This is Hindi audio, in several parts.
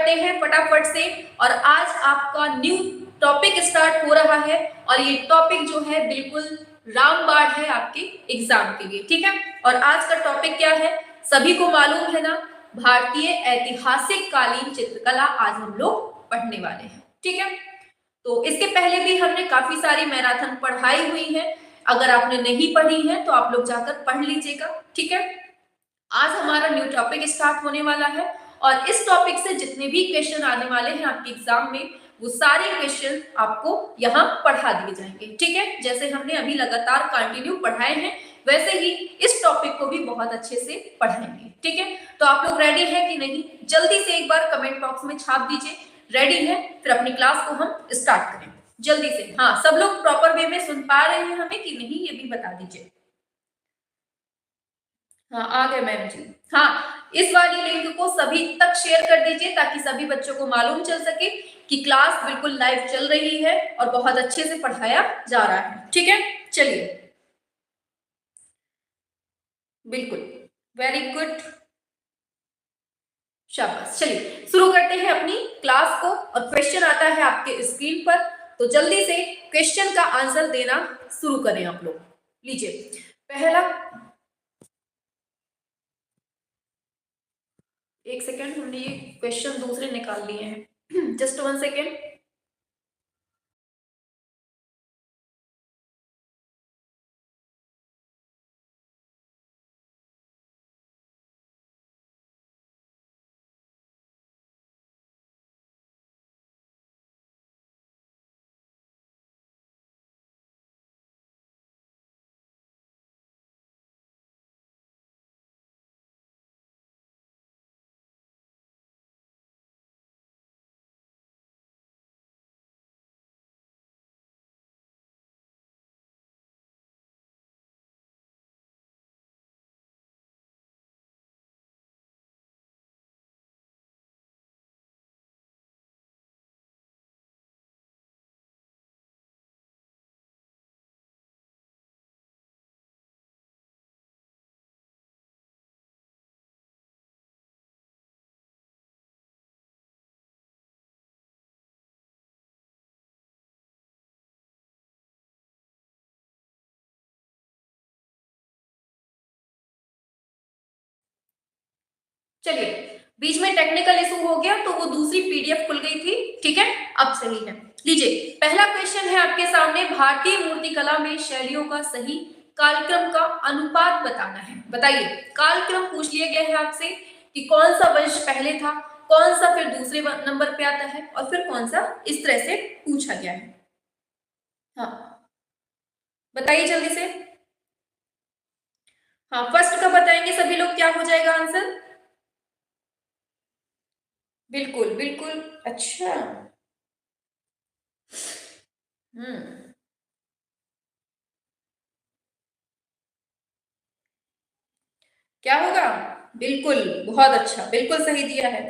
करते हैं फटाफट से। और आज आपका न्यू टॉपिक स्टार्ट हो रहा है और ये टॉपिक जो है बिल्कुल रामबाण है आपके एग्जाम के लिए, ठीक है। और आज का टॉपिक क्या है, सभी को मालूम है ना, भारतीय ऐतिहासिक कालीन चित्रकला आज हम लोग पढ़ने वाले हैं, ठीक है। तो इसके पहले भी हमने काफी सारी मैराथन पढ़ाई हुई है, अगर आपने नहीं पढ़ी है तो आप लोग जाकर पढ़ लीजिएगा, ठीक है। आज हमारा न्यू टॉपिक स्टार्ट होने वाला है और इस टॉपिक से जितने भी क्वेश्चन आने वाले हैं आपके एग्जाम में, वो सारे क्वेश्चन आपको यहाँ पढ़ा दिए जाएंगे, ठीक है। जैसे हमने अभी लगातार कंटिन्यू पढ़ाए हैं, वैसे ही इस टॉपिक को भी बहुत अच्छे से पढ़ाएंगे, ठीक है। तो आप लोग रेडी है कि नहीं, जल्दी से एक बार कमेंट बॉक्स में छाप दीजिए रेडी है, फिर अपनी क्लास को हम स्टार्ट करें जल्दी से। हाँ, सब लोग प्रॉपर वे में सुन पा रहे हैं हमें कि नहीं, ये भी बता दीजिए। हाँ, आ गए मैम जी। हाँ, इस वाली लिंक को सभी तक शेयर कर दीजिए ताकि सभी बच्चों को मालूम चल सके कि क्लास बिल्कुल लाइव चल रही है और बहुत अच्छे से पढ़ाया जा रहा है, ठीक है। चलिए, बिल्कुल, वेरी गुड, शाबाश। चलिए शुरू करते हैं अपनी क्लास को और क्वेश्चन आता है आपके स्क्रीन पर, तो जल्दी से क्वेश्चन का आंसर देना शुरू करें आप लोग। लीजिए पहला, एक सेकेंड, हमने ये क्वेश्चन दूसरे निकाल लिए हैं जस्ट 1 सेकेंड। चलिए, बीच में टेक्निकल इशू हो गया तो वो दूसरी पीडीएफ खुल गई थी, ठीक है, अब सही है। लीजिए पहला क्वेश्चन है आपके सामने, भारतीय मूर्तिकला में शैलियों का सही कालक्रम का अनुपात बताना है। बताइए, कालक्रम पूछ लिया गया है आपसे कि कौन सा वंश पहले था, कौन सा फिर दूसरे नंबर पे आता है और फिर कौन सा, इस तरह से पूछा गया है। हाँ बताइए जल्दी से। हाँ, फर्स्ट का बताएंगे सभी लोग, क्या हो जाएगा आंसर? बिल्कुल बिल्कुल, अच्छा। क्या होगा? बिल्कुल, बहुत अच्छा, बिल्कुल सही दिया है।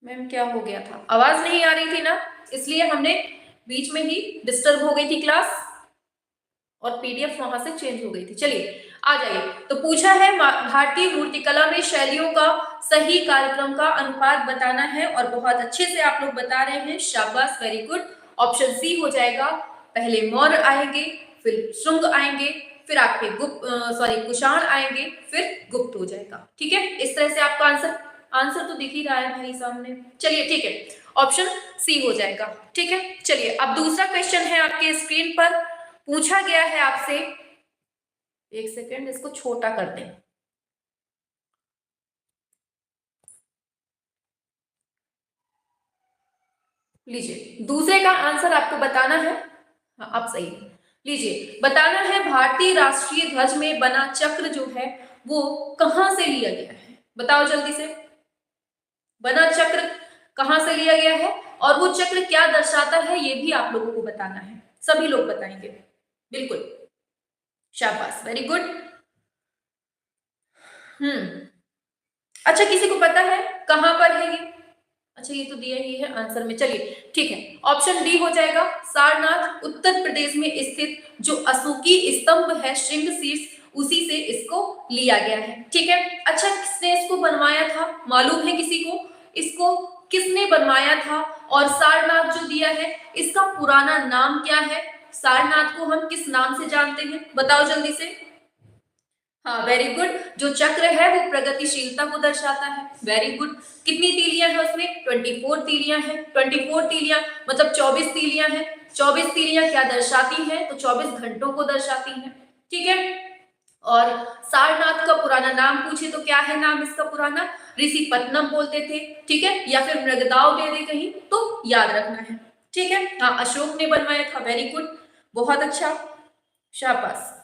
मैम क्या हो गया था, आवाज नहीं आ रही थी ना, इसलिए हमने बीच में ही डिस्टर्ब हो गई थी क्लास और पीडीएफ वहां से चेंज हो गई थी। चलिए आ जाइए, तो पूछा है भारतीय मूर्तिकला में शैलियों का सही कार्यक्रम का अनुपात बताना है और बहुत अच्छे से आप लोग बता रहे हैं, शाबाश, वेरी गुड। ऑप्शन सी हो जाएगा, पहले मौर्य आएंगे, फिर शुंग आएंगे, फिर आपके कुषाण आएंगे, फिर गुप्त हो जाएगा, ठीक है। इस तरह से आपका आंसर तो दिख ही रहा है भाई सामने। चलिए ठीक है, ऑप्शन सी हो जाएगा, ठीक है। चलिए अब दूसरा क्वेश्चन है आपके स्क्रीन पर, पूछा गया है आपसे, एक सेकेंड इसको छोटा कर दें। लीजिए दूसरे का आंसर आपको बताना है। हाँ अब सही है। लीजिए बताना है, भारतीय राष्ट्रीय ध्वज में बना चक्र जो है वो कहां से लिया गया है, बताओ जल्दी से। बना चक्र कहां से लिया गया है और वो चक्र क्या दर्शाता है, ये भी आप लोगों को बताना है, सभी लोग बताएंगे, बिल्कुल, शाबाश, वेरी गुड। अच्छा, किसी को पता है कहां पर है ये? अच्छा ये तो दिया ही है आंसर में, चलिए ठीक है, ऑप्शन डी हो जाएगा, सारनाथ उत्तर प्रदेश में स्थित जो अशोकी स्तंभ है, श्रृंग शीर्ष, उसी से इसको लिया गया है। ठीक है, अच्छा किसने इसको बनवाया था, मालूम है किसी को इसको किसने बनवाया था? और सारनाथ जो दिया है इसका पुराना नाम क्या है? सारनाथ को हम किस नाम से जानते हैं, बताओ जल्दी से। हाँ वेरी गुड, जो चक्र है वो प्रगतिशीलता को दर्शाता है। वेरी गुड, कितनी तीलियां है उसमें? 24 तीलियां हैं। 24 तीलियां मतलब 24 तीलियां हैं। 24 तीलियां क्या दर्शाती हैं? तो 24 घंटों को दर्शाती हैं। ठीक है, और सारनाथ का पुराना नाम पूछे तो क्या है नाम इसका पुराना? ऋषिपत्नम बोलते थे। ठीक है, या फिर मृगदाव दे दे कहीं तो याद रखना है। ठीक है, हाँ अशोक ने बनवाया था। वेरी गुड, बहुत अच्छा, शाबाश।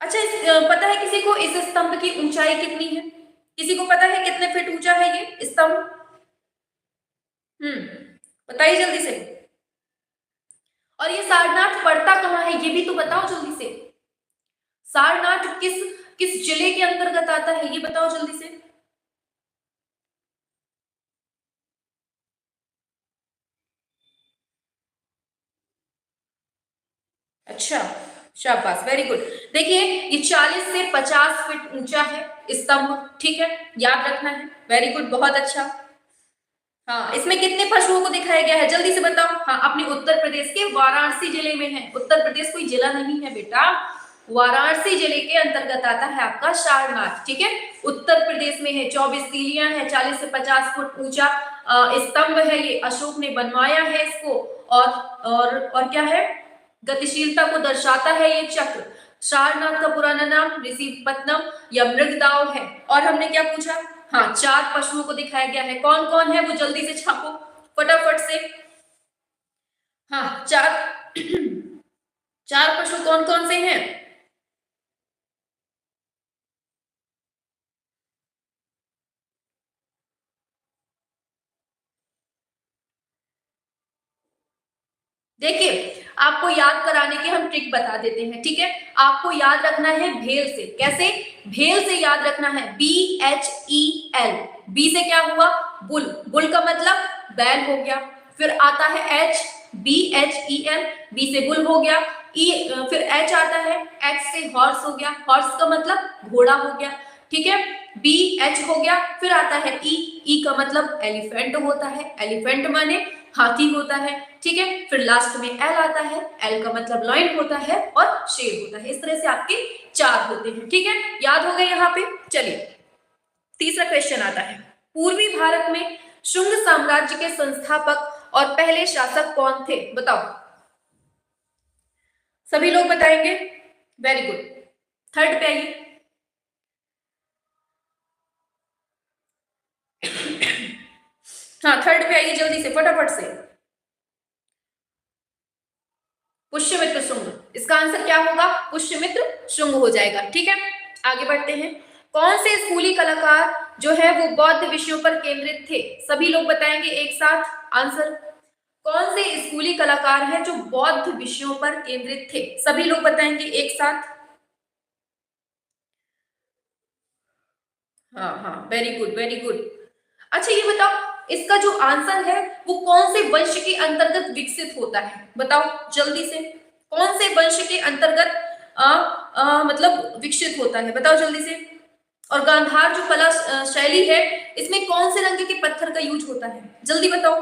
अच्छा पता है किसी को इस स्तंभ की ऊंचाई कितनी है? किसी को पता है कितने फीट ऊंचा है ये स्तंभ? बताइए जल्दी से। और ये सारनाथ पड़ता कहाँ है ये भी तो बताओ जल्दी से। सारनाथ किस किस जिले के अंतर्गत आता है ये बताओ जल्दी से। अच्छा, शाबाश, वेरी गुड। देखिए ये 40 से 50 फीट ऊंचा है स्तंभ। ठीक है, याद रखना है। वेरी गुड, बहुत अच्छा। हाँ, इसमें कितने पशुओं को दिखाया गया है जल्दी से बताओ। हाँ, अपने उत्तर प्रदेश के वाराणसी जिले में है। उत्तर प्रदेश कोई जिला नहीं है बेटा, वाराणसी जिले के अंतर्गत आता है आपका सारनाथ। ठीक है, उत्तर प्रदेश में है। 24 तीलियां है, 40 से 50 फुट ऊंचा स्तंभ है, ये अशोक ने बनवाया है इसको। और क्या है? गतिशीलता को दर्शाता है ये चक्र। सारनाथ का पुराना नाम ऋषिपत्नम या मृगदाव है। और हमने क्या पूछा? हाँ, 4 पशुओं को दिखाया गया है। कौन कौन है वो जल्दी से छापो फटाफट से। हाँ, 4 4 पशु कौन कौन से हैं? देखिए आपको याद कराने के हम ट्रिक बता देते हैं। ठीक है, आपको याद रखना है भेल से। कैसे? भेल से याद रखना है। BHEL। बी से क्या हुआ? बुल। बुल का मतलब बैल हो गया। फिर आता है H, BHEL। बी से बुल हो गया। ई फिर H आता है, H से हॉर्स हो गया। हॉर्स का मतलब घोड़ा हो गया। ठीक है, BH हो गया। फिर आता है ई का मतलब एलिफेंट होता है। एलिफेंट माने हाथी होता है। ठीक है, फिर लास्ट में एल आता है। एल का मतलब लॉयन होता है और शेर होता है। इस तरह से आपके 4 होते हैं। ठीक है, याद हो गए यहाँ पे। चलिए तीसरा क्वेश्चन आता है। पूर्वी भारत में शुंग साम्राज्य के संस्थापक और पहले शासक कौन थे? बताओ, सभी लोग बताएंगे। वेरी गुड, थर्ड पे आइए। हाँ, थर्ड पे आइए जल्दी से फटाफट से। पुष्यमित्र शुंग। इसका आंसर क्या होगा? पुष्यमित्र शुंग हो जाएगा। ठीक है, आगे बढ़ते हैं। कौन से स्कूली कलाकार जो है वो बौद्ध विषयों पर केंद्रित थे? सभी लोग बताएंगे एक साथ आंसर। कौन से स्कूली कलाकार हैं जो बौद्ध विषयों पर केंद्रित थे? सभी लोग बताएंगे एक साथ। हाँ हाँ, वेरी गुड वेरी गुड। अच्छा ये बताओ, इसका जो आंसर है वो कौन से वंश के अंतर्गत विकसित होता है? बताओ जल्दी से, कौन से वंश के अंतर्गत मतलब विकसित होता है? बताओ जल्दी से। और गांधार जो कला शैली है इसमें कौन से रंग के पत्थर का यूज होता है? जल्दी बताओ।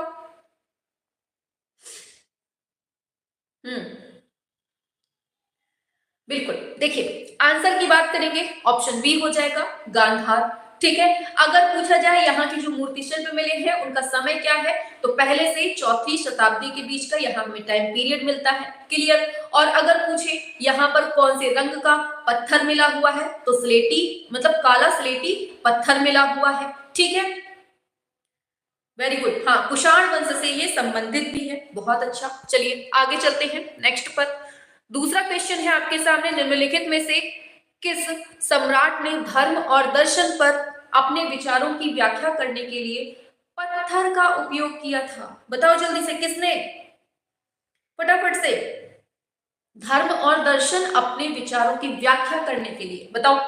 हम्म, बिल्कुल। देखिए आंसर की बात करेंगे, ऑप्शन बी हो जाएगा गांधार। ठीक है, अगर पूछा जाए यहाँ की जो मूर्ति शिल्प मिले हैं उनका समय क्या है, तो पहले से 4वीं शताब्दी के बीच का यहाँ में टाइम पीरियड मिलता है। क्लियर। और अगर पूछे यहाँ पर कौन से रंग का पत्थर मिला हुआ है, तो स्लेटी मतलब काला स्लेटी पत्थर मिला हुआ है। ठीक है, वेरी गुड। हाँ, कुषाण वंश से ये संबंधित भी है। बहुत अच्छा, चलिए आगे चलते हैं नेक्स्ट पर। दूसरा क्वेश्चन है आपके सामने, निम्नलिखित में से किस सम्राट ने धर्म और दर्शन पर अपने विचारों की व्याख्या करने के लिए पत्थर का उपयोग किया था? बताओ जल्दी से, किसने? फटाफट से। धर्म और दर्शन अपने विचारों की व्याख्या करने के लिए बताओ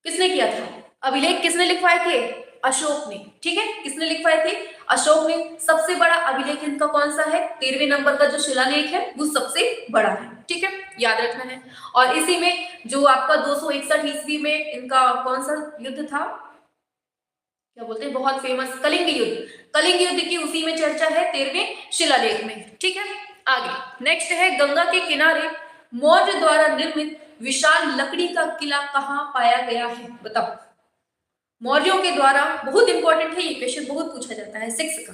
किसने किया था? अभिलेख किसने लिखवाए थे? अशोक ने। ठीक है, किसने लिखवाए थे? अशोक ने। सबसे बड़ा अभिलेख इनका कौन सा है? 13वें नंबर का जो शिलालेख है वो सबसे बड़ा है। ठीक है, याद रखना है। और इसी में जो आपका 261 ईस्वी में इनका कौन सा युद्ध था, क्या बोलते हैं, बहुत फेमस कलिंग युद्ध, कलिंग युद्ध की उसी में चर्चा है 13वें शिलालेख में। ठीक है, आगे नेक्स्ट है गंगा के किनारे मौर्य द्वारा निर्मित विशाल लकड़ी का किला कहाँ पाया गया है, बताओ। मौर्यों के द्वारा, बहुत इंपॉर्टेंट है ये क्वेश्चन, बहुत पूछा जाता है 6 का,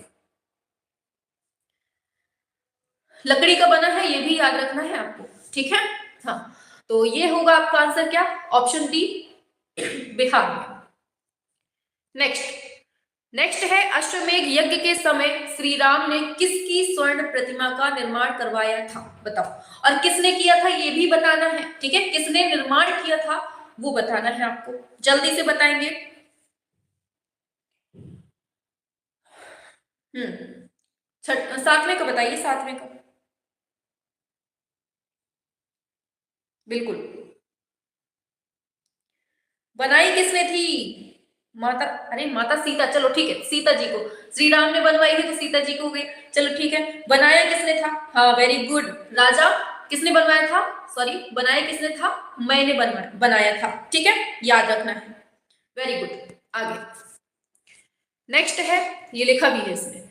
लकड़ी का बना है, ये भी याद रखना है आपको। ठीक है, हाँ, तो ये होगा आपका आंसर क्या, ऑप्शन डी, बिहार में। नेक्स्ट है अश्वमेघ यज्ञ के समय श्री राम ने किसकी स्वर्ण प्रतिमा का निर्माण करवाया था, बताओ। और किसने किया था ये भी बताना है, ठीक है, किसने निर्माण किया था वो बताना है आपको, जल्दी से बताएंगे। सातवें का बताइए, सातवें का, बिल्कुल। बनाई किसने थी, माता, अरे माता सीता, चलो ठीक है, सीता जी को, श्री राम ने बनवाई है तो सीता जी को हो गई, चलो ठीक है। बनाया किसने था, हाँ वेरी गुड, राजा किसने बनवाया था, सॉरी बनाया किसने था, मैंने बनाया था। ठीक है, याद रखना है, वेरी गुड। आगे नेक्स्ट है, ये लिखा भी है इसमें।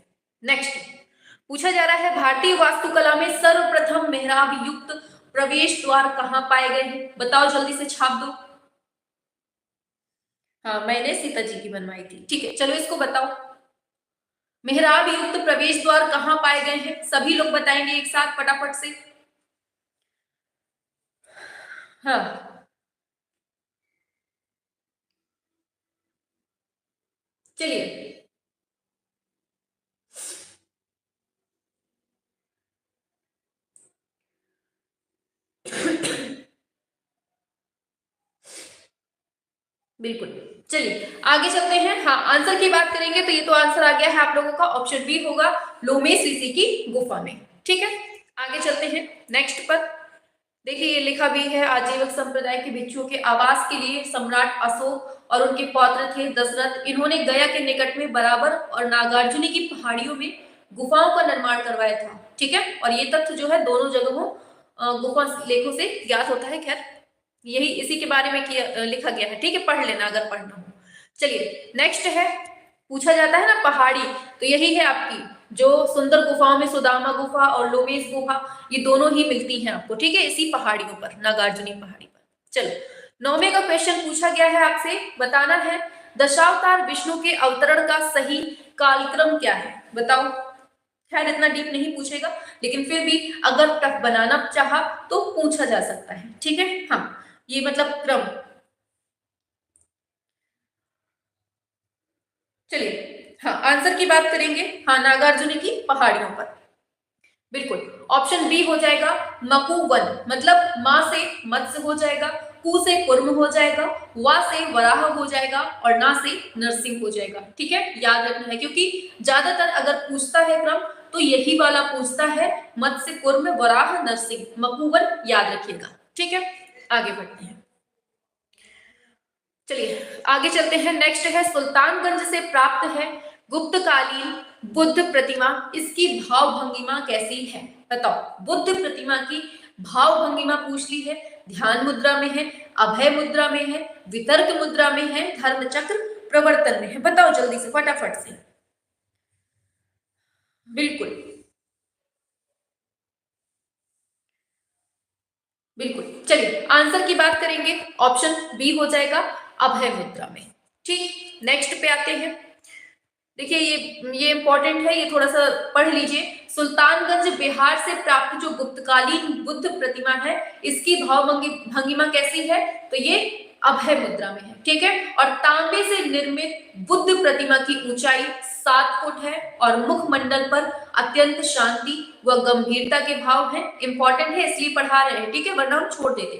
नेक्स्ट पूछा जा रहा है भारतीय वास्तुकला में सर्वप्रथम मेहराब युक्त प्रवेश द्वार कहाँ पाए गए हैं, बताओ जल्दी से, छाप दो। हाँ मैंने सीता जी की बनवाई थी, ठीक है, चलो इसको बताओ, मेहराब युक्त प्रवेश द्वार कहाँ पाए गए हैं, सभी लोग बताएंगे एक साथ फटाफट से। हाँ चलिए, बिल्कुल, चलिए आगे चलते हैं। हाँ आंसर की बात करेंगे तो ये तो आंसर आ गया है आप लोगों का, ऑप्शन बी होगा, लोमेश ऋषि की गुफा में। ठीक है, आगे चलते हैं नेक्स्ट पर। देखिए ये लिखा भी है, आजीवक संप्रदाय के भिक्षुओं के आवास के लिए सम्राट अशोक और उनके पौत्र थे दशरथ, इन्होंने गया के निकट में बराबर और नागार्जुनी की पहाड़ियों में गुफाओं का निर्माण करवाया था। ठीक है, और ये तथ्य जो है दोनों जगहों गुफा लेखों से ज्ञात होता है। खैर यही इसी के बारे में किया लिखा गया है, ठीक है, पढ़ लेना अगर पढ़ना हो। चलिए नेक्स्ट है, पूछा जाता है ना पहाड़ी, तो यही है आपकी जो सुंदर गुफाओं में सुदामा गुफा और लोमेश गुफा, ये दोनों ही मिलती हैं आपको, ठीक है, इसी पहाड़ियों पर, नागार्जुनी पहाड़ी पर। चलो 9वें का क्वेश्चन पूछा गया है आपसे, बताना है दशावतार विष्णु के अवतरण का सही कालक्रम क्या है, बताओ। खैर इतना डीप नहीं पूछेगा, लेकिन फिर भी अगर टफ बनाना चाहा तो पूछा जा सकता है। ठीक है, हाँ ये मतलब क्रम। चलिए हाँ आंसर की बात करेंगे, हाँ नागार्जुनी की पहाड़ियों पर, बिल्कुल ऑप्शन बी हो जाएगा, मकुवन, मतलब माँ से मत्स्य हो जाएगा, कु से कुर्म हो जाएगा, वा से वराह हो जाएगा और ना से नरसिंह हो जाएगा। ठीक है, याद रखना है, क्योंकि ज्यादातर अगर पूछता है क्रम तो यही वाला पूछता है, मत्स्य कुर्म वराह नरसिंह, मकुवन याद रखिएगा। ठीक है, आगे बढ़ते हैं, चलिए आगे चलते हैं। नेक्स्ट है सुल्तानगंज से प्राप्त है गुप्तकालीन बुद्ध प्रतिमा, इसकी भाव भंगिमा कैसी है, बताओ। बुद्ध प्रतिमा की भाव भंगिमा पूछ ली है, ध्यान मुद्रा में है, अभय मुद्रा में है, वितर्क मुद्रा में है, धर्म चक्र प्रवर्तन में है, बताओ जल्दी से फटाफट से। बिल्कुल बिल्कुल, चलिए आंसर की बात करेंगे, ऑप्शन बी हो जाएगा, अभय मुद्रा में। ठीक, नेक्स्ट पे आते हैं। देखिए ये इंपॉर्टेंट है, ये थोड़ा सा पढ़ लीजिए। सुल्तानगंज बिहार से प्राप्त जो गुप्तकालीन बुद्ध प्रतिमा है, इसकी भाव भंगिमा कैसी है, तो ये अभय मुद्रा में है। ठीक है, और तांबे से निर्मित बुद्ध प्रतिमा की ऊंचाई 7 फुट है और मुखमंडल पर अत्यंत शांति व गंभीरता के भाव है। इंपॉर्टेंट है इसलिए पढ़ा रहे हैं, ठीक है, वरना हम छोड़ देते।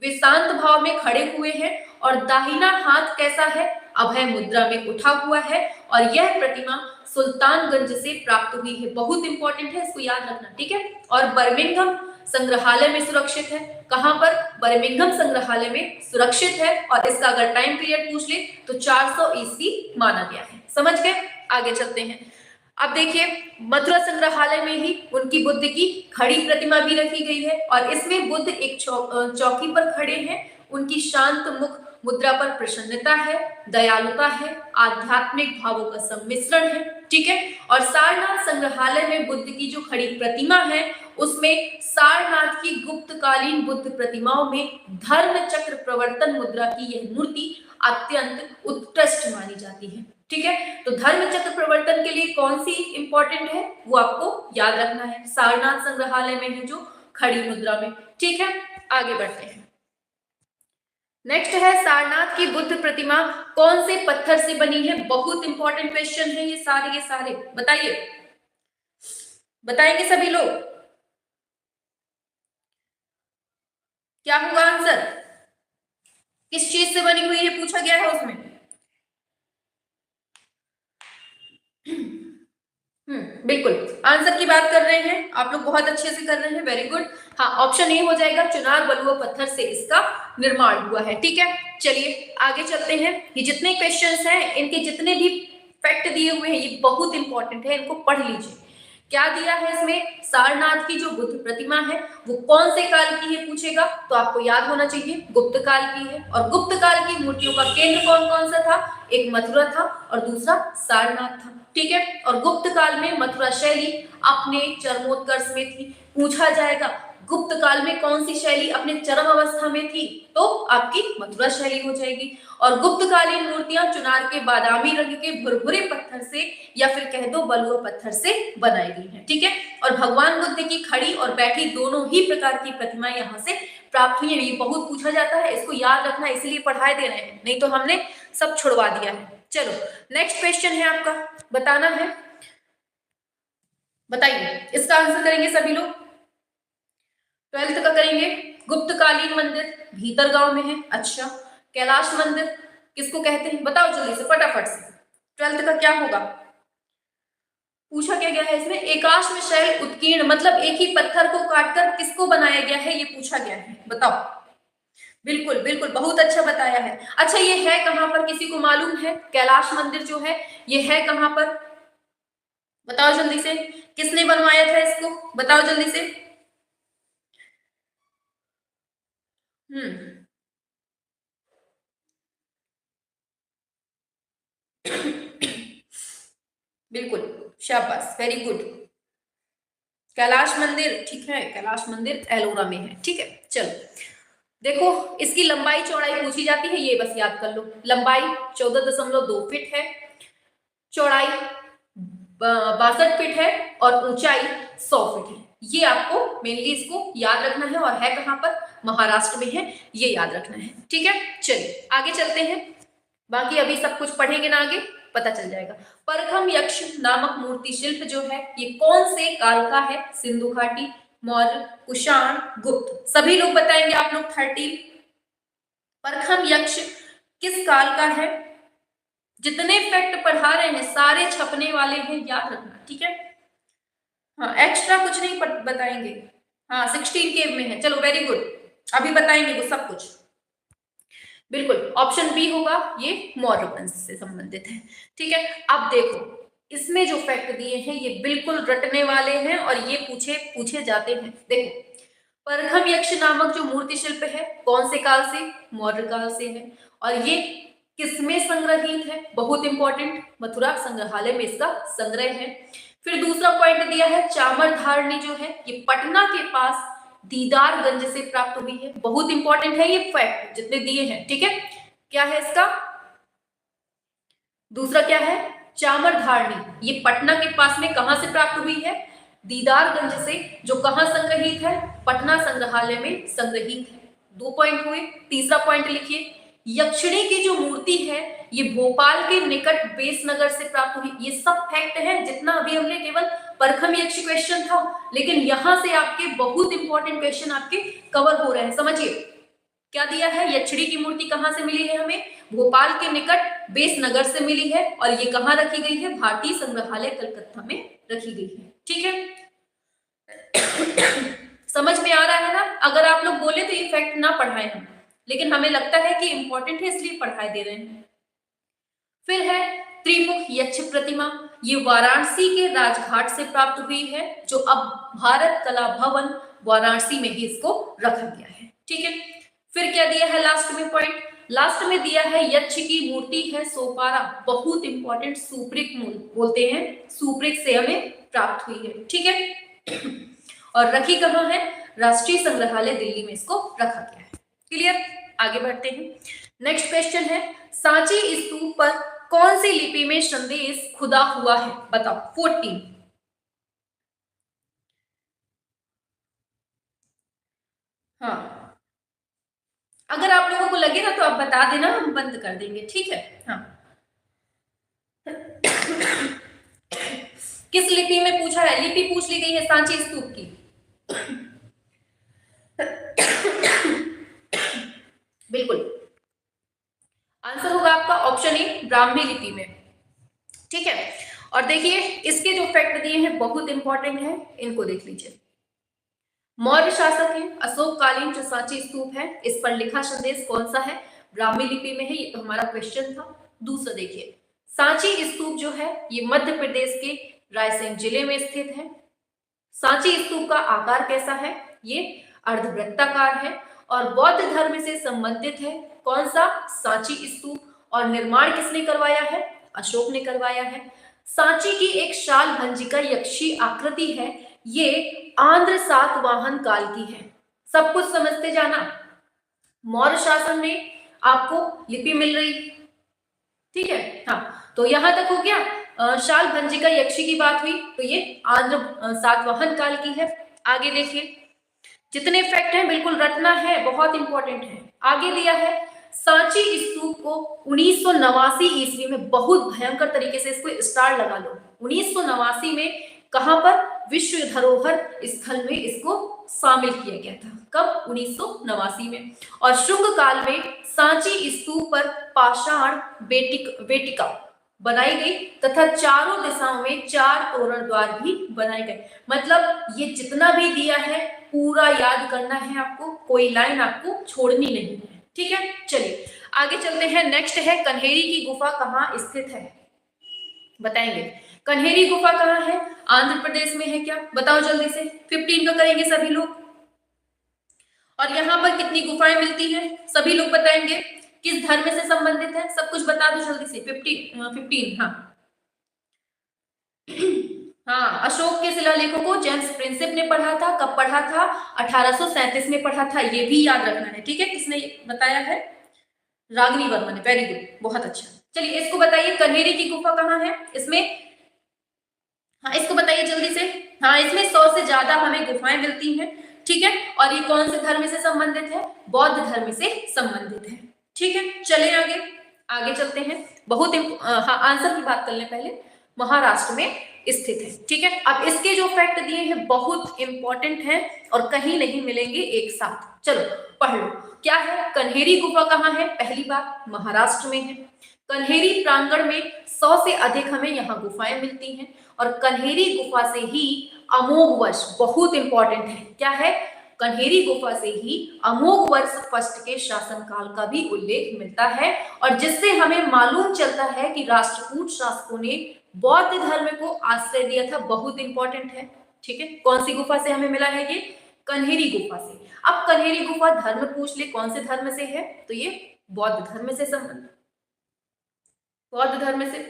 वे शांत भाव में खड़े हुए हैं और दाहिना हाथ कैसा है, अभय मुद्रा में उठा हुआ है, और यह प्रतिमा सुल्तानगंज से प्राप्त हुई है। बहुत इंपॉर्टेंट है, इसको याद रखना। ठीक है, और बर्मिंघम संग्रहालय में सुरक्षित है। कहां पर, बर्मिंघम संग्रहालय में सुरक्षित है, और इसका अगर टाइम पीरियड पूछ ले तो 400 ईस्वी माना गया है। समझ गए, आगे चलते हैं। अब देखिए, मथुरा संग्रहालय में ही उनकी बुद्ध की खड़ी प्रतिमा भी रखी गई है और इसमें बुद्ध एक चौकी पर खड़े हैं। उनकी शांत मुख मुद्रा पर प्रसन्नता है, दयालुता है, आध्यात्मिक भावों का सम्मिश्रण है। ठीक है, और सारनाथ संग्रहालय में बुद्ध की जो खड़ी प्रतिमा है उसमें सारनाथ की गुप्तकालीन बुद्ध प्रतिमाओं में धर्म चक्र प्रवर्तन मुद्रा की यह मूर्ति अत्यंत उत्कृष्ट मानी जाती है। ठीक है, तो धर्म चक्र प्रवर्तन के लिए कौन सी इंपॉर्टेंट है वो आपको याद रखना है, सारनाथ संग्रहालय में है जो खड़ी मुद्रा में। ठीक है, आगे बढ़ते हैं। नेक्स्ट है, सारनाथ की बुद्ध प्रतिमा कौन से पत्थर से बनी है? बहुत इंपॉर्टेंट क्वेश्चन है ये सारे बताइए, बताएंगे सभी लोग? क्या होगा आंसर? किस चीज से बनी हुई है पूछा गया है उसमें। बिल्कुल आंसर की बात कर रहे हैं आप लोग, बहुत अच्छे से कर रहे हैं, वेरी गुड। हाँ, ऑप्शन ए हो जाएगा, चुनार बलुआ पत्थर से इसका निर्माण हुआ है। ठीक है, चलिए आगे चलते हैं। ये जितने क्वेश्चंस हैं इनके जितने भी फैक्ट दिए हुए हैं ये बहुत इंपॉर्टेंट है, इनको पढ़ लीजिए। क्या दिया है इसमें? सारनाथ की जो बुद्ध प्रतिमा है वो कौन से काल की है पूछेगा तो आपको याद होना चाहिए गुप्त काल की है। और गुप्त काल की मूर्तियों का केंद्र कौन कौन सा था? एक मथुरा था और दूसरा सारनाथ था। ठीक है, और गुप्त काल में मथुरा शैली अपने चरमोत्कर्ष में थी। पूछा जाएगा गुप्त काल में कौन सी शैली अपने चरम अवस्था में थी तो आपकी मथुरा शैली हो जाएगी। और गुप्तकालीन मूर्तियां चुनार के बादामी रंग के भुरभुरे पत्थर से या फिर कह दो बलुआ पत्थर से बनाई गई है। ठीक है, और भगवान बुद्ध की खड़ी और बैठी दोनों ही प्रकार की प्रतिमाएं यहाँ से प्राप्त हुई है। ये बहुत पूछा जाता है, इसको याद रखना, इसलिए पढ़ाई दे रहे हैं, नहीं तो हमने सब छुड़वा दिया है। चलो नेक्स्ट क्वेश्चन है आपका, बताना है, बताइए इसका आंसर करेंगे सभी लोग। 12th का करेंगे। गुप्तकालीन मंदिर भीतरगांव में है। अच्छा, कैलाश मंदिर किसको कहते हैं बताओ जल्दी से फटाफट से। 12th का क्या होगा? पूछा क्या गया है इसमें? एकाश्म में शैल उत्कीर्ण मतलब एक ही पत्थर को काटकर किसको बनाया गया है ये पूछा गया है, बताओ। बिल्कुल बिल्कुल, बहुत अच्छा बताया है। अच्छा, ये है कहां पर किसी को मालूम है? कैलाश मंदिर जो है ये है कहां पर बताओ जल्दी से, किसने बनवाया था इसको बताओ जल्दी से। बिल्कुल, शाबाश, वेरी गुड। कैलाश मंदिर, ठीक है, कैलाश मंदिर एलोरा में है। ठीक है, चलो देखो, इसकी लंबाई चौड़ाई पूछी जाती है, ये बस याद कर लो। लंबाई 14.2 फीट है, चौड़ाई 62 फीट है और ऊंचाई 100 फीट है। ये आपको मेनली इसको याद रखना है और है कहां पर? महाराष्ट्र में है, ये याद रखना है। ठीक है, चलिए आगे चलते हैं, बाकी अभी सब कुछ पढ़ेंगे ना, आगे पता चल जाएगा। परखम यक्ष नामक मूर्ति शिल्प जो है ये कौन से काल का है? सिंधु घाटी, मौर्य, कुषाण, गुप्त? सभी लोग बताएंगे आप लोग 30। परखम यक्ष किस काल का है? जितने फैक्ट पढ़ा रहे हैं सारे छपने वाले हैं, याद रखना। ठीक है, हाँ एक्स्ट्रा कुछ नहीं बताएंगे। हाँ 16 केव में है, चलो वेरी गुड, अभी बताएंगे वो सब कुछ। बिल्कुल, ऑप्शन बी होगा, ये मौर्य वंश से संबंधित है। ठीक है, अब देखो इसमें जो फैक्ट दिए हैं ये बिल्कुल रटने वाले हैं और ये पूछे जाते हैं। देखो, परखम यक्ष नामक जो मूर्ति शिल्प है कौन से काल से? मौर्य काल से है। और ये किसमें संग्रहित है? बहुत इंपॉर्टेंट, मथुरा संग्रहालय में इसका संग्रह है। फिर दूसरा पॉइंट दिया है चामर धारणी जो है ये पटना के पास दीदारगंज से प्राप्त हुई है। बहुत इंपॉर्टेंट है ये फैक्ट जितने दिए हैं। ठीक है, क्या है इसका दूसरा? क्या है? चामर धारणी, ये पटना के पास में कहां से प्राप्त हुई है? दीदारगंज से, जो कहां संग्रहित है? पटना संग्रहालय में संग्रहित है। 2 पॉइंट हुए। तीसरा पॉइंट लिखिए, यक्षिणी की जो मूर्ति है ये भोपाल के निकट बेसनगर से प्राप्त हुई। ये सब फैक्ट है जितना अभी हमने केवल परखम यक्ष क्वेश्चन था, लेकिन यहां से आपके बहुत इंपॉर्टेंट क्वेश्चन आपके कवर हो रहे हैं। समझिए क्या दिया है, यक्षिणी की मूर्ति कहां से मिली है हमें? भोपाल के निकट बेसनगर से मिली है और ये कहां रखी गई है? भारतीय संग्रहालय कलकत्ता में रखी गई है। ठीक है, समझ में आ रहा है ना? अगर आप लोग बोले तो ये फैक्ट ना पढ़ाए हम, लेकिन हमें लगता है कि इंपॉर्टेंट है इसलिए पढ़ाई दे रहे हैं। फिर है त्रिमुख यक्ष प्रतिमा, ये वाराणसी के राजघाट से प्राप्त हुई है, जो अब भारत कला भवन वाराणसी में ही इसको रखा गया है। ठीक है, फिर क्या दिया है लास्ट में पॉइंट, लास्ट में दिया है यक्ष की मूर्ति है सोपारा, बहुत इंपॉर्टेंट, सुप्रिक बोलते हैं, सुप्रिक से हमें प्राप्त हुई है। ठीक है, और रखी कहाँ है, राष्ट्रीय संग्रहालय दिल्ली में इसको रखा गया है। क्लियर, आगे बढ़ते हैं। नेक्स्ट क्वेश्चन है, सांची स्तूप पर कौन सी लिपि में संदेश खुदा हुआ है, बताओ। 14। हाँ, अगर आप लोगों को लगे ना तो आप बता देना, हम बंद कर देंगे। ठीक है, हाँ। किस लिपि में पूछा है, लिपि पूछ ली गई है सांची स्तूप की। बिल्कुल, आंसर होगा आपका ऑप्शन ए, ब्राह्मी लिपि में। ठीक है, और देखिए इसके जो फैक्ट दिए हैं बहुत इंपॉर्टेंट है, इनको देख लीजिए। मौर्य शासक है, अशोक कालीन जो सांची स्तूप है, इस पर लिखा संदेश कौन सा है, ब्राह्मी लिपि में है, ये तो हमारा क्वेश्चन था। दूसरा देखिए, सांची स्तूप जो है ये मध्य प्रदेश के रायसेन जिले में स्थित है। सांची स्तूप का आकार कैसा है, ये अर्धवृत्ताकार है और बौद्ध धर्म से संबंधित है। कौन सा, सांची स्तूप, और निर्माण किसने करवाया है, अशोक ने करवाया है। सांची की एक शाल भंजिका यक्षी आकृति है, ये आंध्र सातवाहन काल की है। सब कुछ समझते जाना, मौर्य शासन में आपको लिपि मिल रही, ठीक है, हाँ, तो यहां तक हो गया। शाल भंजिका यक्षी की बात हुई, तो ये आंध्र सातवाहन काल की है। आगे देखिए, जितने फैक्ट हैं बिल्कुल रटना है, बहुत इंपॉर्टेंट है। आगे दिया है, सांची स्तूप को 1989 ईस्वी में, बहुत भयंकर तरीके से इसको स्टार लगा लो, 1989 में कहां पर, विश्व धरोहर स्थल में इसको शामिल किया गया था। कब, 1989 में। और शुंग काल में सांची स्तूप पर पाषाण वेटिका बनाई गई तथा चारों दिशाओं में 4 तोरण द्वार भी बनाए गए। मतलब ये जितना भी दिया है पूरा याद करना है आपको, कोई लाइन आपको छोड़नी नहीं है। ठीक है, चलिए आगे चलते हैं। नेक्स्ट है, कन्हेरी की गुफा कहाँ स्थित है, बताएंगे। कन्हेरी गुफा कहाँ है, आंध्र प्रदेश में है क्या, बताओ जल्दी से। 15 का करेंगे सभी लोग। और यहाँ पर कितनी गुफाएं मिलती हैं, सभी लोग बताएंगे। किस धर्म से संबंधित है, सब कुछ बता दो जल्दी से। 15, हाँ। हाँ, अशोक के शिलालेखों को जेम्स प्रिंसेप ने पढ़ा था, कब पढ़ा था, 1837 में पढ़ा था, ये भी याद रखना है। ठीक है, किसने बताया है, रागिनी वर्मा ने, वेरी गुड, बहुत अच्छा। चलिए इसको बताइए, कन्हेरी की गुफा कहाँ है इसमें, हाँ इसको बताइए जल्दी से। हाँ, इसमें 100 से ज्यादा हमें गुफाएं मिलती हैं। ठीक है, और ये कौन से धर्म से संबंधित है, बौद्ध धर्म से संबंधित है। ठीक है, चले आगे, आगे चलते हैं। बहुत हाँ, आंसर की बात कर लें पहले, महाराष्ट्र में स्थित है। ठीक है, अब इसके जो फैक्ट दिए हैं बहुत इंपॉर्टेंट हैं और कहीं नहीं मिलेंगे एक साथ। चलो पढ़ लो, क्या है, कन्हेरी गुफा कहाँ है, पहली बात महाराष्ट्र में है। कन्हेरी प्रांगण में 100 से अधिक हमें यहाँ गुफाएं मिलती हैं और कन्हेरी गुफा से ही अमोघ वर्ष, बहुत इंपॉर्टेंट है, क्या है, कन्हेरी गुफा से ही अमोघ वर्ष फर्स्ट के शासनकाल का भी उल्लेख मिलता है और जिससे हमें मालूम चलता है कि राष्ट्रकूट शासकों ने बौद्ध धर्म को आश्रय दिया था। बहुत इंपॉर्टेंट है। ठीक है, कौन सी गुफा से हमें मिला है, ये कन्हेरी गुफा से। अब कन्हेरी गुफा धर्म पूछ ले कौन से धर्म से है, तो ये बौद्ध धर्म से संबंध, बौद्ध धर्म से।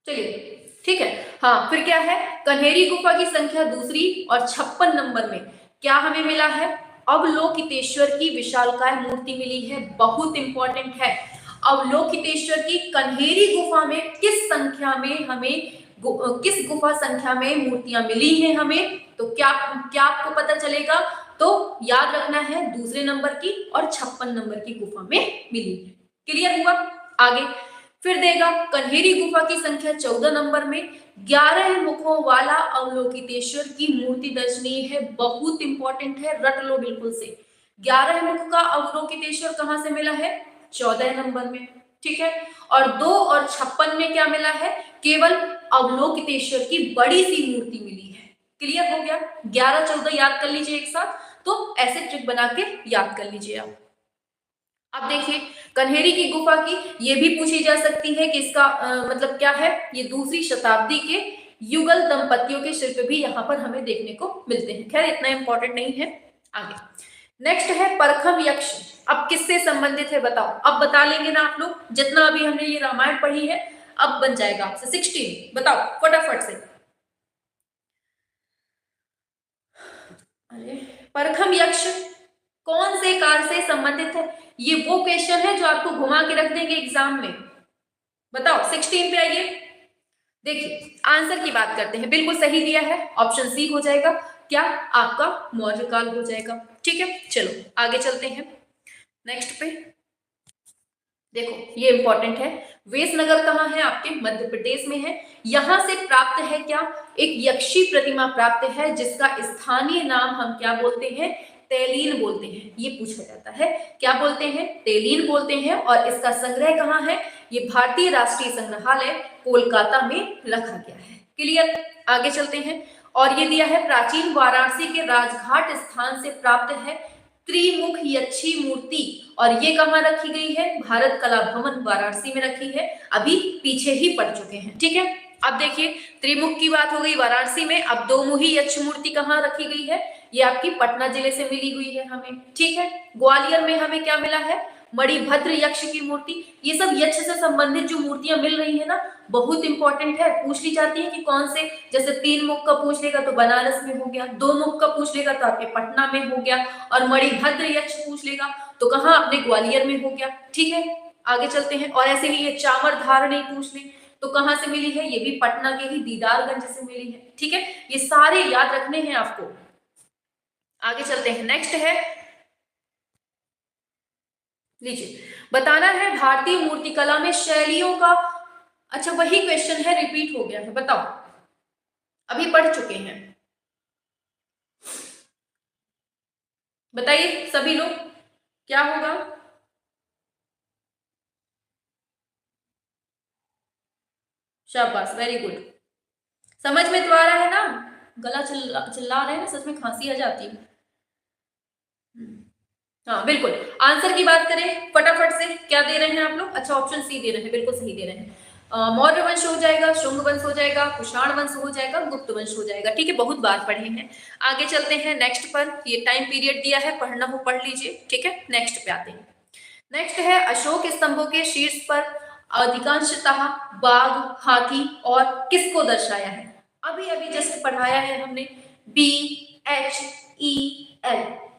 चलिए ठीक है, हाँ, फिर क्या है, कन्हेरी गुफा की संख्या दूसरी और 56 नंबर में क्या हमें मिला है, अवलोकितेश्वर की विशालकाय मूर्ति मिली है। बहुत इंपॉर्टेंट है, अवलोकितेश्वर की कन्हेरी गुफा में किस संख्या में हमें, किस गुफा संख्या में मूर्तियां मिली हैं हमें, तो क्या क्या आपको पता चलेगा, तो याद रखना है दूसरे नंबर की और 56 नंबर की गुफा में मिली है। क्लियर हुआ, आगे फिर देगा, कन्हेरी गुफा की संख्या 14 नंबर में 11 मुखों वाला अवलोकितेश्वर की मूर्ति दर्शनीय है। बहुत इंपॉर्टेंट है, रट लो बिल्कुल से। 11 मुख का अवलोकितेश्वर कहां से मिला है, 14 नंबर में। ठीक है, और 2 और 56 में क्या मिला है, केवल अवलोकितेश्वर की बड़ी सी मूर्ति मिली है। क्लियर हो गया, 11 14 याद कर लीजिए एक साथ, तो ऐसे ट्रिक बना के याद कर लीजिए आप। अब देखिए कन्हेरी की गुफा की ये भी पूछी जा सकती है कि इसका मतलब क्या है। ये दूसरी शताब्दी के युगल दंपतियों के शिल्प भी यहाँ पर हमें देखने को मिलते हैं। खैर इतना इंपॉर्टेंट नहीं है। आगे नेक्स्ट है परखम यक्ष। अब किससे संबंधित है बताओ। अब बता लेंगे ना आप लोग, जितना अभी हमने ये रामायण पढ़ी है अब बन जाएगा आपसे। 16 बताओ फटाफट से। अरे परखम यक्ष कौन से काल से संबंधित है। ये वो क्वेश्चन है जो आपको घुमा के रख देंगे एग्जाम में। बताओ 16 पे आइए। देखिए आंसर की बात करते हैं, बिल्कुल सही दिया है, ऑप्शन सी हो जाएगा। क्या आपका मौर्य काल हो जाएगा। ठीक है चलो आगे चलते हैं नेक्स्ट पे। देखो ये इंपॉर्टेंट है। वेसनगर कहाँ है आपके मध्य प्रदेश में है। यहां से प्राप्त है क्या, एक यक्षी प्रतिमा प्राप्त है जिसका स्थानीय नाम हम क्या बोलते हैं, तेलीन बोलते हैं। ये पूछा जाता है क्या बोलते हैं, तेलीन बोलते हैं। और इसका संग्रह कहाँ है, ये भारतीय राष्ट्रीय संग्रहालय कोलकाता में रखा गया है। क्लियर, आगे चलते हैं। और ये दिया है प्राचीन वाराणसी के राजघाट स्थान से प्राप्त है त्रिमुख यक्षी मूर्ति। और ये कहाँ रखी गई है, भारत कला भवन वाराणसी में रखी है। अभी पीछे ही पढ़ चुके हैं। ठीक है अब देखिए त्रिमुख की बात हो गई वाराणसी में। अब दो मुही यक्ष मूर्ति कहाँ रखी गई है, ये आपकी पटना जिले से मिली हुई है हमें। ठीक है ग्वालियर में हमें क्या मिला है, मणिभद्र यक्ष की मूर्ति। ये सब यक्ष से संबंधित जो मूर्तियां मिल रही है ना बहुत इंपॉर्टेंट है, पूछ ली जाती है कि कौन से। जैसे 3 मुख का पूछ लेगा तो बनारस में हो गया, 2 मुख का पूछ लेगा तो आपके पटना में हो गया, और मणिभद्र यक्ष पूछ लेगा तो कहाँ अपने ग्वालियर में हो गया। ठीक है आगे चलते हैं। और ऐसे ही ये चामर धारणी पूछ ले तो कहाँ से मिली है, ये भी पटना के ही दीदारगंज से मिली है। ठीक है ये सारे याद रखने हैं आपको। आगे चलते हैं नेक्स्ट है, लीजिए बताना है भारतीय मूर्तिकला में शैलियों का। अच्छा वही क्वेश्चन है, रिपीट हो गया है, बताओ अभी पढ़ चुके हैं। बताइए सभी लोग क्या होगा। शाबाश वेरी गुड, समझ में तो आ रहा है ना। गला चिल्ला रहे हैं ना, सच में खांसी आ जाती है। हाँ बिल्कुल, आंसर की बात करें फटाफट से क्या दे रहे हैं आप लोग। अच्छा ऑप्शन सी दे रहे हैं, बिल्कुल सही दे रहे हैं। मौर्य वंश हो जाएगा, शुंग वंश हो जाएगा, कुषाण वंश हो जाएगा, गुप्त वंश हो जाएगा। ठीक है बहुत बार पढ़े हैं। आगे चलते हैं नेक्स्ट पर। ये टाइम पीरियड दिया है, पढ़ना हो पढ़ लीजिए। ठीक है नेक्स्ट पे आते हैं। नेक्स्ट है अशोक स्तंभों के शीर्ष पर अधिकांशतः बाघ, हाथी और किसको दर्शाया है। अभी अभी जस्ट पढ़ाया है हमने, BHEL।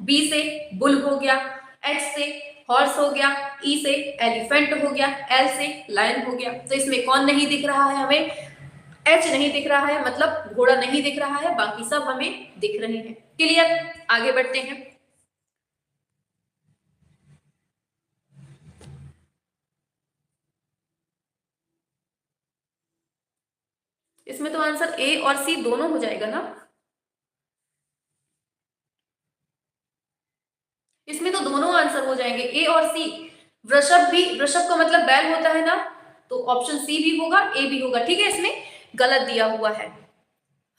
बी से बुल हो गया, H से हॉर्स हो गया, E से एलिफेंट हो गया, L से लायन हो गया। तो इसमें कौन नहीं दिख रहा है हमें, H नहीं दिख रहा है, मतलब घोड़ा नहीं दिख रहा है, बाकी सब हमें दिख रहे हैं। क्लियर, आगे बढ़ते हैं। इसमें तो आंसर A और C दोनों हो जाएगा ना। इसमें तो दोनों आंसर हो जाएंगे A और C। वृषभ भी, वृषभ का मतलब बैल होता है ना, तो ऑप्शन C भी होगा, A भी होगा। ठीक है इसमें गलत दिया हुआ है।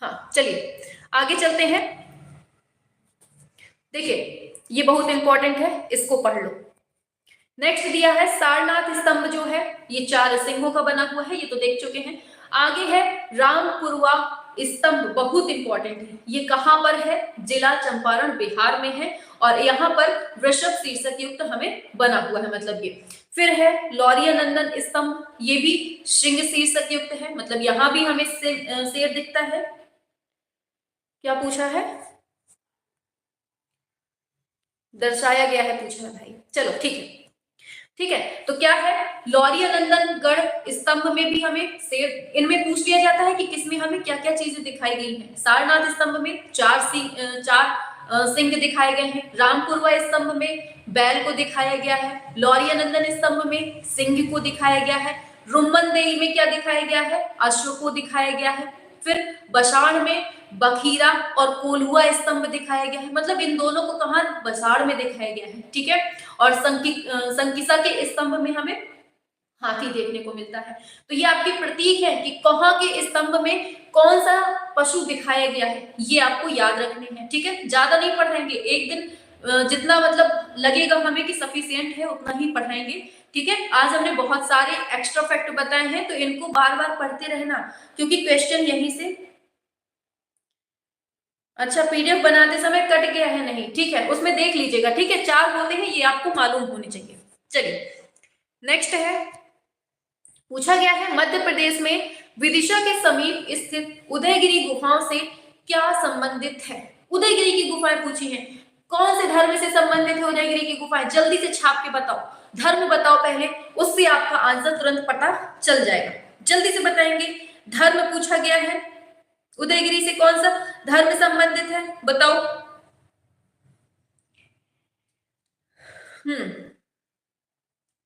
हाँ चलिए आगे चलते हैं। देखिए ये बहुत इंपॉर्टेंट है, इसको पढ़ लो। नेक्स्ट दिया है सारनाथ स्तंभ जो है ये 4 सिंहों का बना हुआ है, ये तो देख चुके हैं। आगे है रामपुरवा स्तंभ, बहुत इंपॉर्टेंट है। ये कहां पर है, जिला चंपारण बिहार में है। और यहाँ पर वृषभ शीर्षक युक्त हमें बना हुआ है, मतलब ये। फिर है लौरिया नंदन स्तंभ, ये भी श्रृंग शीर्षक युक्त है, मतलब यहाँ भी हमें शेर दिखता है। क्या पूछा है, दर्शाया गया है पूछा है भाई। चलो ठीक है, ठीक है तो क्या है लौरिया नंदनगढ़ स्तंभ में भी हमें शेर, इनमें पूछ लिया जाता है कि किसमें हमें क्या क्या चीजें दिखाई गई हैं। सारनाथ स्तंभ में 4 सिंह दिखाए गए हैं, रामपुरवा स्तंभ में बैल को दिखाया गया है, लौरिया नंदन स्तंभ में सिंह को दिखाया गया है, रुम्मन देई में क्या दिखाया गया है, अश्व को दिखाया गया है। फिर बसाड़ में बखीरा और कोल्हुआ स्तंभ दिखाया गया है, मतलब इन दोनों को कहा बसाड़ में दिखाया गया है। ठीक है और संकिसा के स्तंभ में हमें हाथी देखने को मिलता है। तो ये आपके प्रतीक है कि कहाँ के स्तंभ में कौन सा पशु दिखाया गया है, ये आपको याद रखने हैं। ठीक है ज्यादा नहीं पढ़ाएंगे, एक दिन जितना मतलब लगेगा हमें कि सफिशिएंट है उतना ही पढ़ाएंगे, ठीक है। आज हमने बहुत सारे एक्स्ट्रा फैक्ट बताए हैं, तो इनको बार बार पढ़ते रहना, क्योंकि क्वेश्चन यहीं से। अच्छा, पीडीएफ बनाते समय कट गया है? नहीं, ठीक है, उसमें देख लीजिएगा, ठीक है। 4 होते हैं, ये आपको मालूम होने चाहिए। चलिए नेक्स्ट है, पूछा गया है मध्य प्रदेश में विदिशा के समीप स्थित उदयगिरी गुफाओं से क्या संबंधित है? उदयगिरी की गुफाएं पूछी हैं, कौन से धर्म से संबंधित है उदयगिरी की गुफाएं? जल्दी से छाप के बताओ, धर्म बताओ पहले, उससे आपका आंसर तुरंत पता चल जाएगा। जल्दी से बताएंगे। धर्म पूछा गया है, उदयगिरी से कौन सा धर्म संबंधित है, बताओ।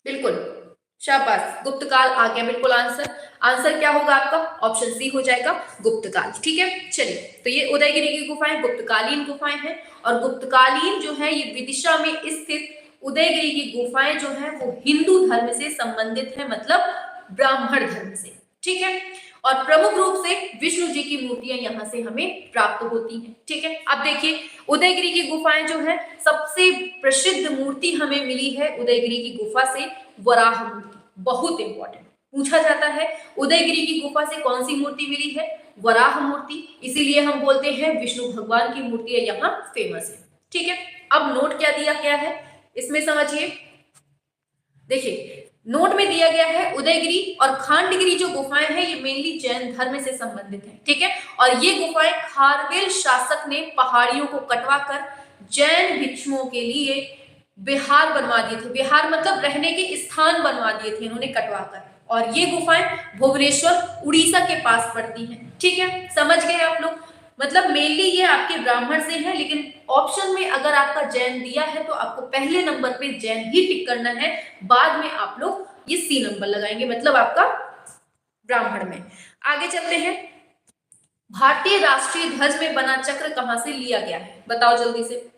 बिल्कुल, शाबाश, गुप्तकाल आ गया बिल्कुल आंसर। आंसर क्या होगा आपका? ऑप्शन सी हो जाएगा, गुप्तकाल, ठीक है। चलिए, तो ये उदयगिरी की गुफाएं गुप्तकालीन गुफाएं हैं, और गुप्तकालीन जो है ये विदिशा में स्थित उदयगिरी की गुफाएं जो है वो हिंदू धर्म से संबंधित है, मतलब ब्राह्मण धर्म से, ठीक है। और प्रमुख रूप से विष्णु जी की मूर्तियां यहाँ से हमें प्राप्त होती हैं, ठीक है। अब देखिए, उदयगिरी की गुफाएं जो है, सबसे प्रसिद्ध मूर्ति हमें मिली है उदयगिरी की गुफा से, वराह मूर्ति। बहुत इंपॉर्टेंट पूछा जाता है, उदयगिरी की गुफा से कौन सी मूर्ति मिली है? वराह मूर्ति। इसीलिए हम बोलते हैं विष्णु भगवान की मूर्ति यहाँ फेमस है, ठीक है। अब नोट क्या दिया गया है इसमें समझिए। देखिए, नोट में दिया गया है उदयगिरी और खांडगिरी जो गुफाएं हैं ये मेनली जैन धर्म से संबंधित है, ठीक है। और ये गुफाएं खारवेल शासक ने पहाड़ियों को कटवाकर जैन भिक्षुओं के लिए विहार बनवा दिए थे। विहार मतलब रहने के स्थान बनवा दिए थे इन्होंने कटवाकर, और ये गुफाएं भुवनेश्वर उड़ीसा के पास पड़ती हैं, ठीक है। समझ गए आप लोग? मतलब मेनली ये आपके ब्राह्मण से है, लेकिन ऑप्शन में अगर आपका जैन दिया है तो आपको पहले नंबर पे जैन ही टिक करना है, बाद में आप लोग ये सी नंबर लगाएंगे, मतलब आपका ब्राह्मण में। आगे चलते हैं, भारतीय राष्ट्रीय ध्वज में बना चक्र कहां से लिया गया है? बताओ जल्दी से।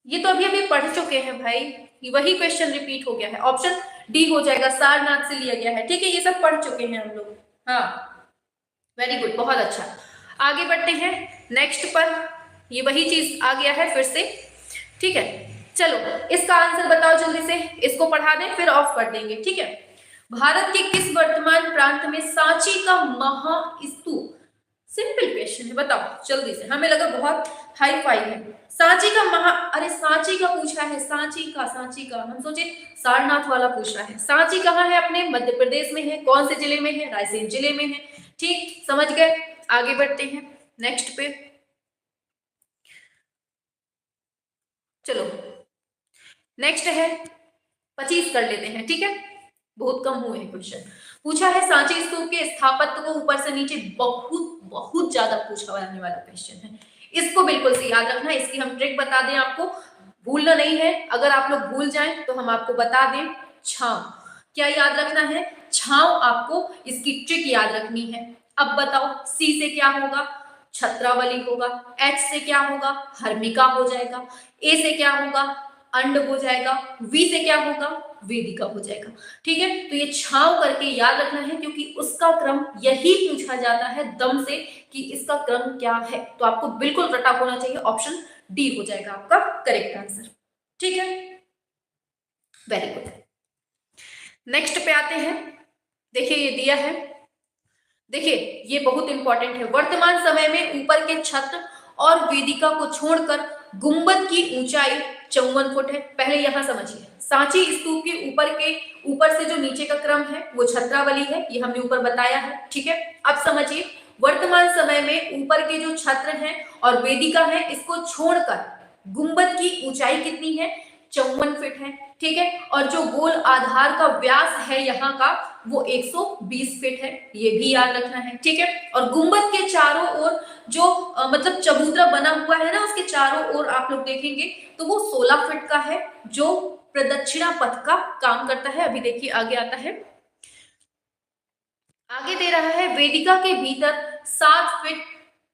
ये तो अभी अभी पढ़ चुके हैं भाई, वही क्वेश्चन रिपीट हो गया है। ऑप्शन डी हो जाएगा, सारनाथ से लिया गया है, ठीक है। ये सब पढ़ चुके हैं हम लोग, हाँ, वेरी गुड, बहुत अच्छा। आगे बढ़ते हैं नेक्स्ट पर, ये वही चीज आ गया है फिर से, ठीक है। चलो इसका आंसर बताओ जल्दी से, इसको पढ़ा दें फिर ऑफ कर देंगे, ठीक है। भारत के किस वर्तमान प्रांत में सांची का महास्तूप? सिंपल क्वेश्चन है, बताओ जल्दी से, हमें लगा बहुत हाई फाई है। सांची का अरे सांची का पूछा है, सांची का, हम सोचे सारनाथ वाला पूछ रहा है। सांची कहाँ है? अपने मध्य प्रदेश में है। कौन से जिले में है? रायसेन जिले में है, ठीक, समझ गए। आगे बढ़ते हैं नेक्स्ट पे, चलो नेक्स्ट है 25 कर लेते हैं, ठीक है, बहुत कम हुए हैं क्वेश्चन। पूछा है सांची स्तूप के स्थापत्य को ऊपर से नीचे, बहुत बहुत ज्यादा पूछा जाने वाला क्वेश्चन है, इसको बिल्कुल से याद रखना। इसकी हम ट्रिक बता दें आपको, भूलना नहीं है, अगर आप लोग भूल जाएं तो हम आपको बता दें। छांव, क्या याद रखना है? छांव, आपको इसकी ट्रिक याद रखनी है। अब बताओ, सी से क्या होगा? छत्रावली होगा। एच से क्या होगा? हर्मिका हो जाएगा। ए से क्या होगा? अंड हो जाएगा। वी से क्या होगा? वेदिका हो जाएगा, ठीक है। तो ये छांव करके याद रखना है, क्योंकि उसका क्रम यही पूछा जाता है दम से कि इसका क्रम क्या है, तो आपको बिल्कुल रटा होना चाहिए। ऑप्शन डी हो जाएगा आपका करेक्ट आंसर, ठीक है, वेरी गुड। नेक्स्ट पे आते हैं, देखिए ये दिया है, देखिए ये बहुत इंपॉर्टेंट है। वर्तमान समय में ऊपर के छत्र और वेदिका को छोड़कर गुंबद की ऊंचाई 54 फुट है। पहले यहां समझिए, सांची स्तूप के ऊपर से जो नीचे का क्रम है वो छत्रावली है, ये हमने ऊपर बताया है, ठीक है। अब समझिए, वर्तमान समय में ऊपर के जो छत्र हैं और वेदिका है, इसको छोड़कर गुंबद की ऊंचाई कितनी है? 54 फीट है, ठीक है। और जो गोल आधार का व्यास है यहाँ का वो 120 फीट है, ये भी याद रखना है, ठीक है। और गुंबद के चारों ओर जो मतलब चबूतरा बना हुआ है ना, उसके चारों ओर आप लोग देखेंगे तो वो 16 फीट का है, जो प्रदक्षिणा पथ का काम करता है। अभी देखिए आगे आता है, आगे दे रहा है वेदिका के भीतर 7 फीट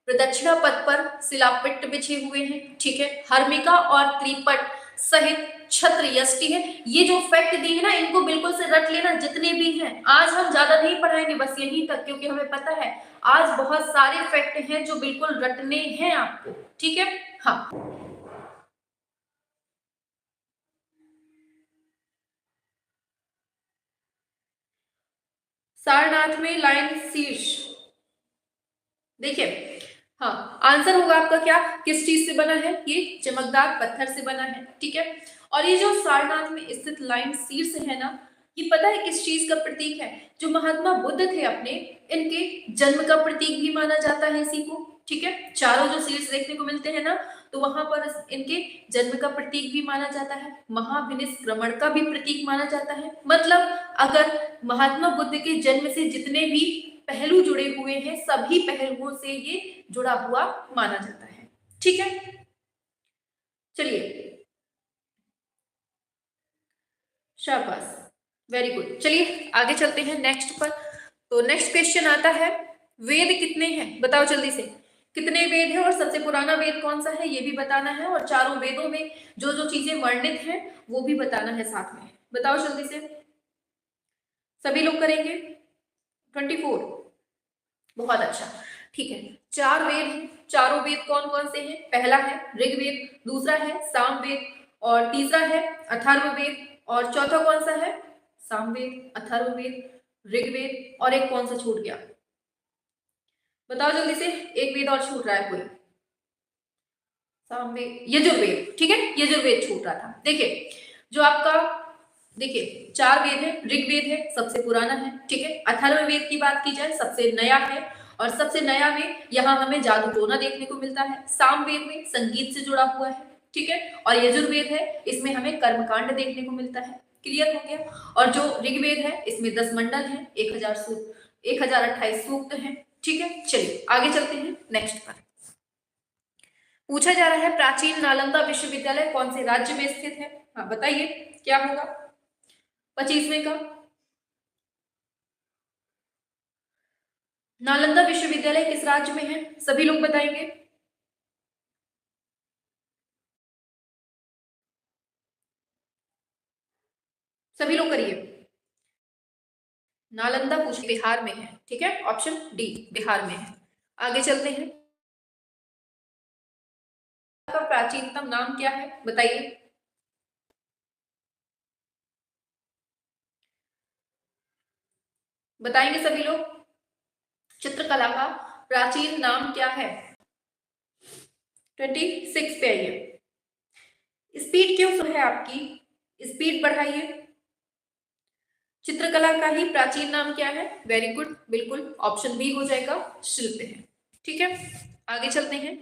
प्रदक्षिणा पथ पर शिलापट्ट बिछे हुए हैं, ठीक है। हर्मिका और त्रिपट सहित छत्र यष्टि है। ये जो फैक्ट दिए है ना, इनको बिल्कुल से रट लेना, जितने भी हैं। आज हम ज्यादा नहीं पढ़ाएंगे, बस यहीं तक, क्योंकि हमें पता है आज बहुत सारे फैक्ट हैं जो बिल्कुल रटने हैं आपको, ठीक है। हाँ, सारनाथ में लाइन शीर्ष, देखिए, हाँ आंसर होगा आपका क्या, किस चीज से बना है, ये चमकदार पत्थर से बना है, ठीक है। और ये जो सारनाथ में स्थित लाइन शीर्ष है ना, ये पता है किस चीज का प्रतीक है, जो महात्मा बुद्ध थे अपने, इनके जन्म का प्रतीक भी माना जाता है इसी को, ठीक है। चारों जो शीर्ष देखने को मिलते हैं ना, तो वहां पर इनके जन्म का प्रतीक भी माना जाता है, महाविनिष्क्रमण का भी प्रतीक माना जाता है। मतलब अगर महात्मा बुद्ध के जन्म से जितने भी पहलू जुड़े हुए हैं, सभी पहलुओं से ये जुड़ा हुआ माना जाता है, ठीक है। चलिए, शाबाश, वेरी गुड। चलिए आगे चलते हैं नेक्स्ट पर। तो नेक्स्ट क्वेश्चन आता है, वेद कितने हैं, बताओ जल्दी से, कितने वेद हैं और सबसे पुराना वेद कौन सा है ये भी बताना है, और चारों वेदों में जो जो चीजें वर्णित हैं वो भी बताना है साथ में, बताओ जल्दी से, सभी लोग करेंगे। 24, बहुत अच्छा, ठीक है। चार वेद हैं, चारों वेद कौन कौन से हैं, पहला है ऋग्वेद, दूसरा है सामवेद, और तीसरा है अथर्ववेद, और चौथा कौन सा है, सामवेद, अथर्ववेद, ऋग्वेद, और एक कौन सा छूट गया, बताओ जल्दी से, एक वेद और छूट रहा है कोई, सामवेद, यजुर्वेद, ठीक है, यजुर्वेद छूट रहा था। देखिए जो आपका, देखिए चार वेद है, ऋग्वेद है सबसे पुराना है, ठीक है। अथर्ववेद की बात की जाए सबसे नया है, और सबसे नया में यहाँ हमें जादू टोना देखने को मिलता है। सामवेद में संगीत से जुड़ा हुआ है, ठीक है। और यजुर्वेद है, इसमें हमें कर्मकांड देखने को मिलता है, क्लियर हो गया। और जो ऋग्वेद है इसमें 10 मंडल है, 1000 सूक्त, 1028 सूक्त है, ठीक है। चलिए आगे चलते हैं नेक्स्ट पर। पूछा जा रहा है प्राचीन नालंदा विश्वविद्यालय कौन से राज्य में स्थित है, हाँ बताइए क्या होगा 25वें का। नालंदा विश्वविद्यालय किस राज्य में है, सभी लोग बताएंगे। सभी लोग करिए। नालंदा पूछ बिहार में है, ठीक है, ऑप्शन डी बिहार में है। आगे चलते हैं, का प्राचीनतम नाम क्या है बताइए। बताएंगे सभी लोग, चित्रकला का प्राचीन नाम क्या है। 26 पे आइए। स्पीड क्यों है आपकी, स्पीड बढ़ाइए। चित्रकला का ही प्राचीन नाम क्या है, वेरी गुड, बिल्कुल ऑप्शन बी हो जाएगा, शिल्प है, ठीक है। आगे चलते हैं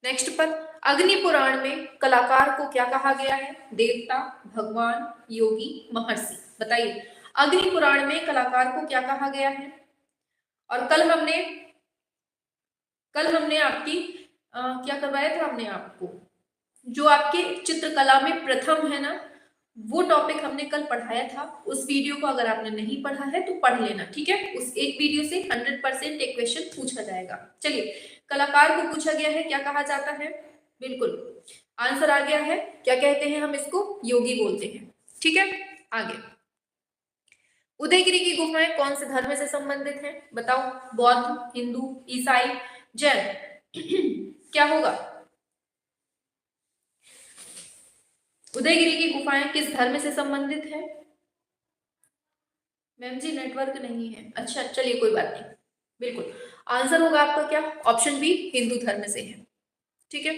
नेक्स्ट पर। अग्नि पुराण में कलाकार को क्या कहा गया है, देवता, भगवान, योगी, महर्षि, बताइए। अग्नि पुराण में कलाकार को क्या कहा गया है। और कल हमने आपकी क्या करवाया था, हमने आपको जो आपके चित्रकला में प्रथम है ना, वो टॉपिक हमने कल पढ़ाया था। उस वीडियो को अगर आपने नहीं पढ़ा है तो पढ़ लेना, ठीक है। उस एक वीडियो से 100% एक क्वेश्चन पूछा जाएगा। चलिए, कलाकार को पूछा गया है क्या कहा जाता है, बिल्कुल आंसर आ गया है, क्या कहते हैं हम इसको, योगी बोलते हैं, ठीक है। आगे, उदयगिरी की गुफाएं कौन से धर्म से संबंधित हैं, बताओ, बौद्ध, हिंदू, ईसाई, जैन, क्या होगा। उदयगिरी की गुफाएं किस धर्म से संबंधित है, मैम जी नेटवर्क नहीं है, अच्छा चलिए कोई बात नहीं, बिल्कुल आंसर होगा आपका क्या, ऑप्शन बी हिंदू धर्म से है, ठीक है।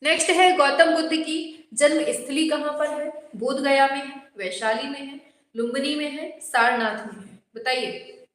नेक्स्ट है गौतम बुद्ध की जन्म स्थली कहां पर है, बोध गया में है, वैशाली में है, लुम्बिनी में है, सारनाथ में है, बताइए।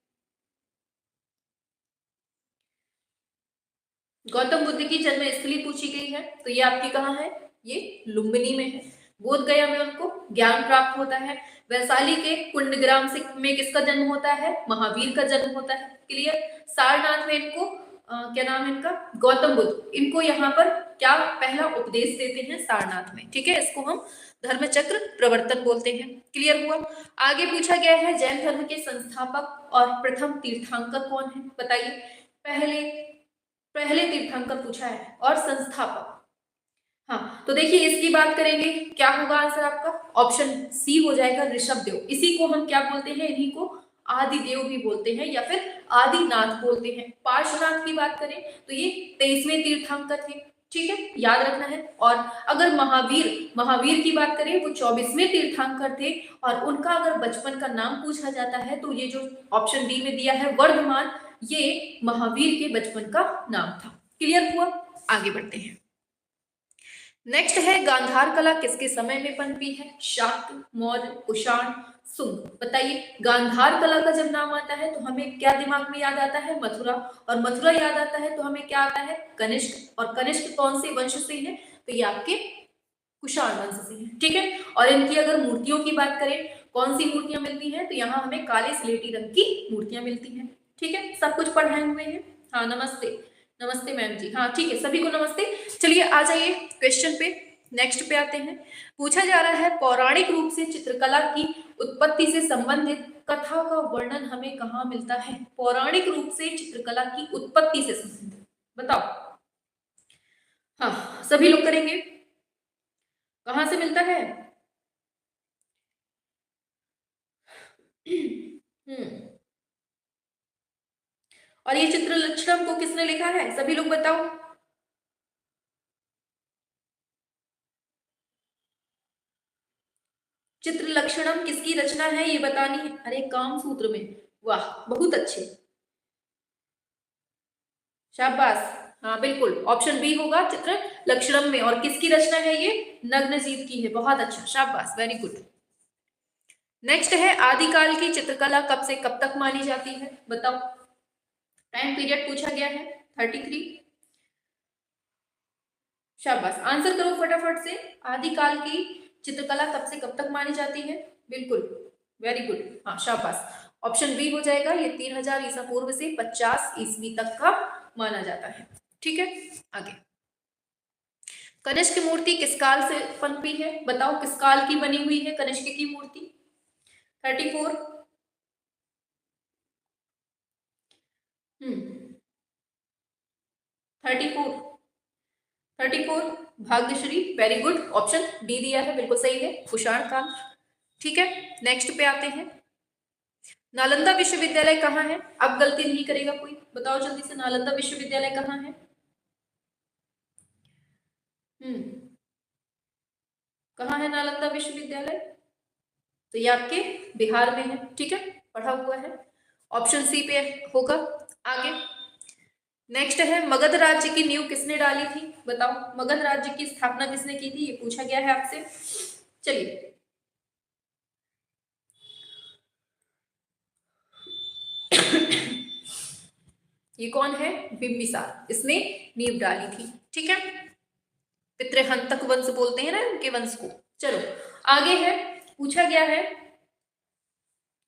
गौतम बुद्ध की जन्म स्थली पूछी गई है, तो ये आपकी कहाँ है, ये लुम्बिनी में है। बोध गया में उनको ज्ञान प्राप्त होता है। वैशाली के कुंडग्राम से में किसका जन्म होता है, महावीर का जन्म होता है, क्लियर। सारनाथ में इनको क्या नाम है इनका, गौतम बुद्ध, इनको यहाँ पर क्या पहला उपदेश देते हैं सारनाथ में, ठीक है। इसको हम धर्मचक्र प्रवर्तन बोलते हैं, क्लियर हुआ। आगे पूछा गया है जैन धर्म के संस्थापक और प्रथम तीर्थंकर कौन है, बताइए। पहले तीर्थंकर पूछा है और संस्थापक, हाँ, तो देखिए इसकी बात करेंगे, क्या होगा आंसर आपका? ऑप्शन सी हो जाएगा, ऋषभ देव। इसी को हम क्या बोलते हैं? इन्हीं को आदि देव भी बोलते हैं या फिर आदिनाथ बोलते हैं। पार्श्वनाथ की बात करें तो ये 23वें तीर्थंकर थे, ठीक है, याद रखना है। और अगर महावीर की बात करें, वो 24वें तीर्थंकर थे। और उनका अगर बचपन का नाम पूछा जाता है तो ये जो ऑप्शन डी में दिया है वर्धमान, ये महावीर के बचपन का नाम था। क्लियर हुआ? आगे बढ़ते हैं। नेक्स्ट है, गांधार कला किसके समय में पनपी है? शाक्त, मौर्य, कुषाण, सुंग। बताइए, गांधार कला का जब नाम आता है तो हमें क्या दिमाग में याद आता है? मथुरा। और मथुरा याद आता है तो हमें क्या आता है? कनिष्क। और कनिष्क कौन से वंश से है? तो ये आपके कुषाण वंश से है, ठीक है। और इनकी अगर मूर्तियों की बात करें, कौन सी मूर्तियां मिलती हैं? तो यहाँ हमें काले स्लेटी रंग की मूर्तियां मिलती हैं, ठीक है। सब कुछ पढ़ाए हुए हैं। हाँ, नमस्ते नमस्ते मैम जी। हाँ ठीक है, सभी को नमस्ते। चलिए आ जाइए क्वेश्चन पे, नेक्स्ट पे आते हैं। पूछा जा रहा है, पौराणिक रूप से चित्रकला की उत्पत्ति से संबंधित कथा का वर्णन हमें कहाँ मिलता है? पौराणिक रूप से चित्रकला की उत्पत्ति से संबंधित बताओ। हाँ, सभी लोग करेंगे। कहाँ से मिलता है? और ये चित्रलक्षणम को किसने लिखा है? सभी लोग बताओ। चित्रलक्षणम किसकी रचना है ये बतानी है। अरे कामसूत्र में, वाह बहुत अच्छे, शाबाश। हाँ बिल्कुल, ऑप्शन बी होगा चित्र लक्षणम में। और किसकी रचना है ये? नग्नजीत की है। बहुत अच्छा, शाबाश, वेरी गुड। नेक्स्ट है, आदिकाल की चित्रकला कब से कब तक मानी जाती है? बताओ, टाइम पीरियड पूछा गया है 33। शाबाश, आंसर करो फटाफट से। आदिकाल की चित्रकला कब से कब तक मानी जाती है? बिल्कुल, वेरी गुड। हाँ शाबाश, ऑप्शन बी हो जाएगा। ये 3000 ईसा पूर्व से 50 ईस्वी तक का माना जाता है, ठीक है। आगे, कनिष्क मूर्ति किस काल से पनपी है? बताओ, किस काल की बनी हुई है कनिष्क की मूर्ति? 34। 34। 34, Bhagyashree, very good. Option D दिया है, बिल्कुल सही है, कुषाण काल, ठीक है। नेक्स्ट पे आते हैं, नालंदा विश्वविद्यालय कहाँ है? अब गलती नहीं करेगा कोई, बताओ जल्दी से, नालंदा विश्वविद्यालय कहाँ है? कहाँ है नालंदा विश्वविद्यालय? तो ये आपके बिहार में है, ठीक है, पढ़ा हुआ है। ऑप्शन सी पे होगा। आगे, नेक्स्ट है, मगध राज्य की नींव किसने डाली थी? बताओ, मगध राज्य की स्थापना किसने की थी? ये पूछा गया है आपसे। चलिए, ये कौन है? बिंबिसार, इसने नींव डाली थी, ठीक है। पितृहंतक वंश बोलते हैं ना उनके वंश को। चलो आगे है, पूछा गया है,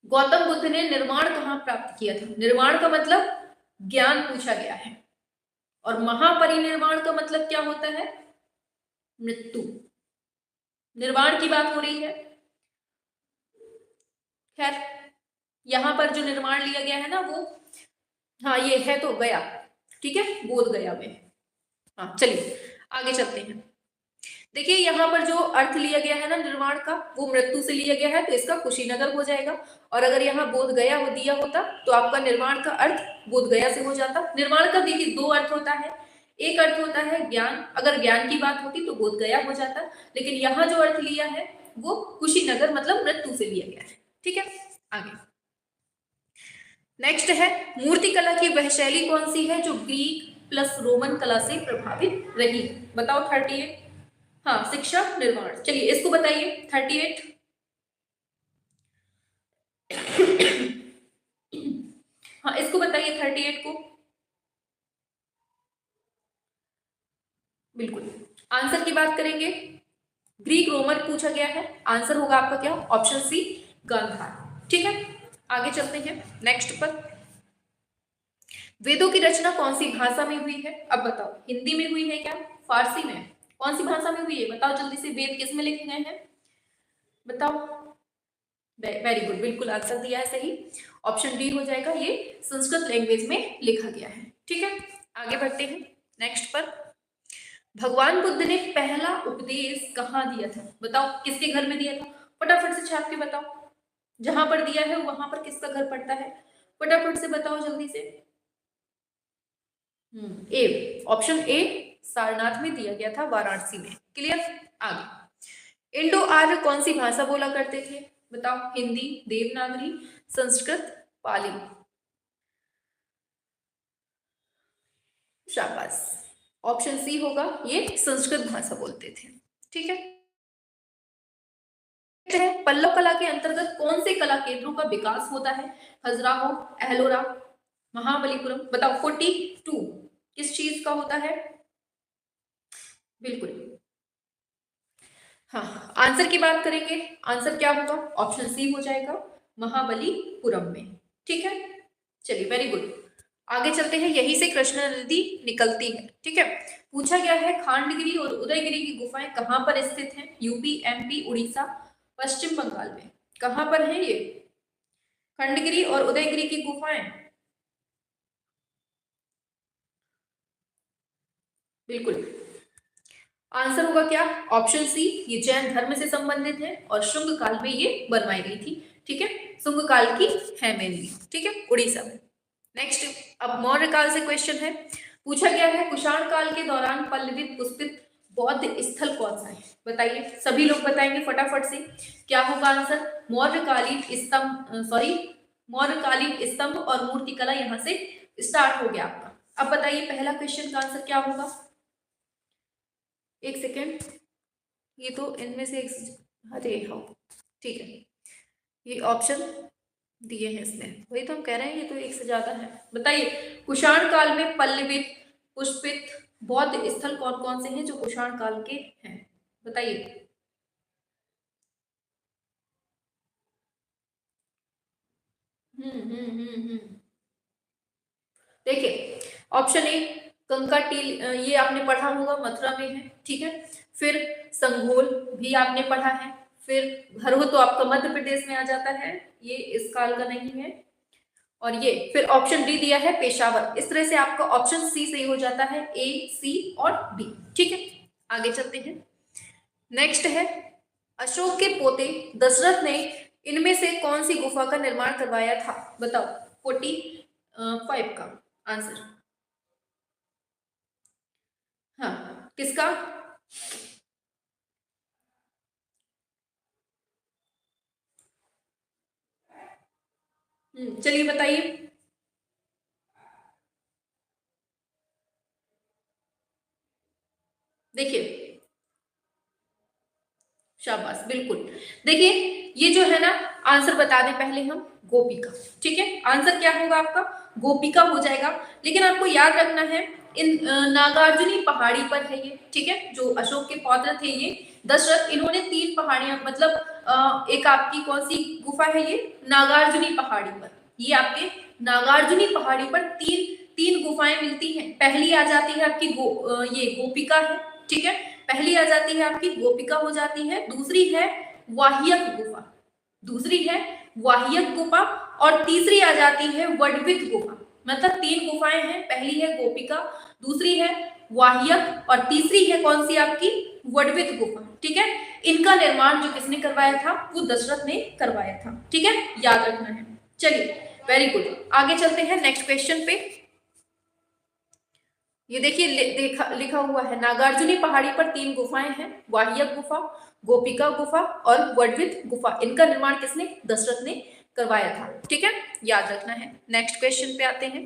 गौतम बुद्ध ने निर्वाण कहाँ प्राप्त किया था? निर्वाण का मतलब ज्ञान पूछा गया है। और महापरिनिर्वाण का मतलब क्या होता है? मृत्यु। निर्वाण की बात हो रही है। खैर, यहां पर जो निर्माण लिया गया है ना वो, हाँ ये है तो गया, ठीक है, बोध गया में। हाँ चलिए आगे चलते हैं। देखिए यहाँ पर जो अर्थ लिया गया है ना निर्वाण का, वो मृत्यु से लिया गया है, तो इसका कुशीनगर हो जाएगा। और अगर यहाँ बोध गया हो दिया होता तो आपका निर्वाण का अर्थ बोध गया से हो जाता। निर्वाण का देखिए दो अर्थ होता है, एक अर्थ होता है ज्ञान, अगर ज्ञान की बात होती तो बोध गया हो जाता, लेकिन यहाँ जो अर्थ लिया है वो कुशीनगर मतलब मृत्यु से लिया गया है, ठीक है। आगे, नेक्स्ट है, मूर्ति कला की वह शैली कौन सी है जो ग्रीक प्लस रोमन कला से प्रभावित रही? बताओ 38। हाँ, शिक्षा निर्माण, चलिए इसको बताइए 38। हाँ इसको बताइए 38 को। बिल्कुल, आंसर की बात करेंगे, ग्रीक रोमन पूछा गया है, आंसर होगा आपका क्या? ऑप्शन सी गांधार, ठीक है। आगे चलते हैं नेक्स्ट पर, वेदों की रचना कौन सी भाषा में हुई है? अब बताओ, हिंदी में हुई है क्या? फारसी में? कौन सी भाषा में हुई है बताओ जल्दी से। वेद किस में लिखे गए हैं बताओ? वेरी गुड, बिल्कुल आंसर दिया है सही, ऑप्शन डी हो जाएगा, ये संस्कृत लैंग्वेज में लिखा गया है, ठीक है। आगे बढ़ते हैं नेक्स्ट पर, भगवान बुद्ध ने पहला उपदेश कहाँ दिया था? बताओ, किसके घर में दिया था? फटाफट से छाप के बताओ। जहां पर दिया है वहां पर किसका घर पड़ता है? फटाफट से बताओ जल्दी से। ए, ऑप्शन ए सारनाथ में दिया गया था, वाराणसी में। क्लियर? आगे, इंडो आर्य कौन सी भाषा बोला करते थे? बताओ, हिंदी, देवनागरी, संस्कृत, पाली। शाबाश, ऑप्शन सी होगा, ये संस्कृत भाषा बोलते थे। ठीक है, पल्लव कला के अंतर्गत कौन से कला केंद्रों का विकास होता है? खजुराहो, एलोरा, महाबलीपुरम। बताओ, 42 किस चीज का होता है? बिल्कुल, हाँ, आंसर की बात करेंगे, आंसर क्या होगा? ऑप्शन सी हो जाएगा, महाबलीपुरम में। ठीक है, चलिए, वेरी गुड। आगे चलते हैं, यहीं से कृष्णा नदी निकलती है। ठीक है, पूछा गया है खांडगिरी और उदयगिरी की गुफाएं कहां पर स्थित हैं? यूपी, एमपी, उड़ीसा, पश्चिम बंगाल में। कहां पर है ये खंडगिरी और उदयगिरी की गुफाएं? बिल्कुल, आंसर होगा क्या? ऑप्शन सी, ये जैन धर्म से संबंधित है और शुंग काल में ये बनवाई गई थी। ठीक है, शुंग काल की है मेनली। ठीक है, उड़ीसा में। नेक्स्ट, अब मौर्य काल से क्वेश्चन है। पूछा गया है कुषाण काल के दौरान पल्लवित पुष्पित बौद्ध स्थल कौन सा है? बताइए, सभी लोग बताएंगे फटाफट से। क्या होगा आंसर? मौर्यकालीन स्तंभ, सॉरी, मौर्यकालीन स्तंभ और मूर्ति कला यहां से स्टार्ट हो गया आपका। अब बताइए पहला क्वेश्चन का आंसर क्या होगा? एक सेकेंड, ये तो इनमें से एक, अरे हाँ, ठीक है, ये ऑप्शन दिए हैं इसमें, वही तो हम कह रहे हैं, ये तो एक से ज्यादा है। बताइए, कुषाण काल में पल्लवित पुष्पित बौद्ध स्थल कौन कौन से हैं जो कुषाण काल के हैं? बताइए। देखिए, ऑप्शन ए कंका टील, ये आपने पढ़ा होगा, मथुरा में है। ठीक है, फिर संघोल भी आपने पढ़ा है, फिर भरो तो आपका मध्य प्रदेश में आ जाता है, ये इस काल का नहीं है, और ये फिर ऑप्शन डी दिया है पेशावर। इस तरह से आपका ऑप्शन सी सही हो जाता है, ए, सी और डी। ठीक है, आगे चलते हैं। नेक्स्ट है, अशोक के पोते दशरथ ने इनमें से कौन सी गुफा का निर्माण करवाया था? बताओ, 45 का आंसर। हाँ, किसका? चलिए बताइए। देखिए, शाबाश, बिल्कुल। देखिए, ये जो है ना, आंसर बता दें पहले हम, गोपिका। ठीक है, आंसर क्या होगा आपका? गोपिका हो जाएगा। लेकिन आपको याद रखना है, इन नागार्जुनी पहाड़ी पर है ये। ठीक है, जो अशोक के पौत्र थे ये दशरथ, इन्होंने 3 पहाड़ियां, मतलब एक आपकी कौन सी गुफा है ये? नागार्जुनी पहाड़ी पर। ये आपके नागार्जुनी पहाड़ी पर तीन तीन गुफाएं मिलती हैं। पहली आ जाती है आपकी ये गोपिका है। ठीक है, पहली आ जाती है आपकी गोपिका हो जाती है, दूसरी है वाह्यक गुफा, दूसरी है वाह्यक गुफा, और तीसरी आ जाती है वडवित गुफा। मतलब 3 गुफाएं हैं, पहली है गोपिका, दूसरी है वाह्यक, और तीसरी है कौन सी आपकी? वडवित गुफा। ठीक है, इनका निर्माण जो किसने करवाया था? वो दशरथ ने करवाया था। ठीक है, याद रखना है। चलिए, वेरी गुड, आगे चलते हैं नेक्स्ट क्वेश्चन पे। ये देखिए, देखा लिखा हुआ है, नागार्जुनी पहाड़ी पर 3 गुफाएं हैं, वाह्यक गुफा, गोपिका गुफा और वडवित गुफा। इनका निर्माण किसने? दशरथ ने करवाया था। ठीक है, याद रखना है। नेक्स्ट क्वेश्चन पे आते हैं।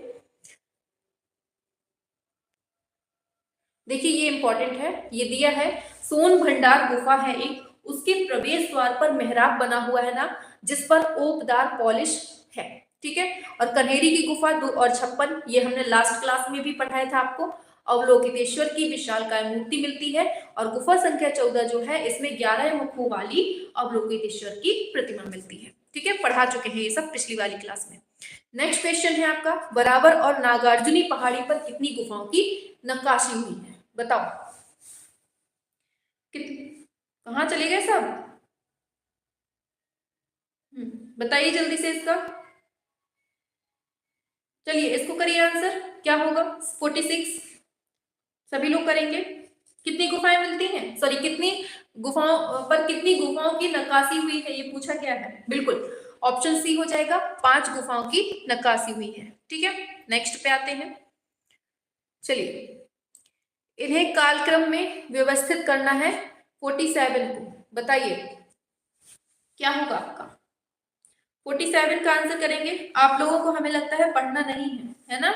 देखिए, ये इंपॉर्टेंट है, ये दिया है, सोन भंडार गुफा है एक, उसके प्रवेश द्वार पर मेहराब बना हुआ है ना, जिस पर ओपदार पॉलिश है। ठीक है, और कन्हेरी की गुफा 2 और 56, ये हमने लास्ट क्लास में भी पढ़ाया था आपको। अवलोकितेश्वर की विशालकाय मूर्ति मिलती है, और गुफा संख्या 14 जो है, इसमें 11 मुखों वाली अवलोकितेश्वर की प्रतिमा मिलती है। ठीक है, पढ़ा चुके हैं ये सब पिछली वाली क्लास में। नेक्स्ट क्वेश्चन है आपका, बराबर और नागार्जुनी पहाड़ी पर कितनी गुफाओं की नक्काशी हुई है? बताओ, कितनी? कहाँ चले गए सब? बताइए जल्दी से इसका। चलिए, इसको करिए आंसर, क्या होगा? 46, सभी लोग करेंगे। कितनी गुफाएं मिलती हैं, सॉरी कितनी गुफाओं पर कितनी गुफाओं की नक्काशी हुई है, ये पूछा गया है। बिल्कुल ऑप्शन सी हो जाएगा, 5 गुफाओं की नक्काशी हुई है। ठीक है, नेक्स्ट पे आते हैं। चलिए, इन्हें कालक्रम में व्यवस्थित करना है 47 को, बताइए क्या होगा आपका। 47 का आंसर करेंगे। आप लोगों को हमें लगता है पढ़ना नहीं है ना।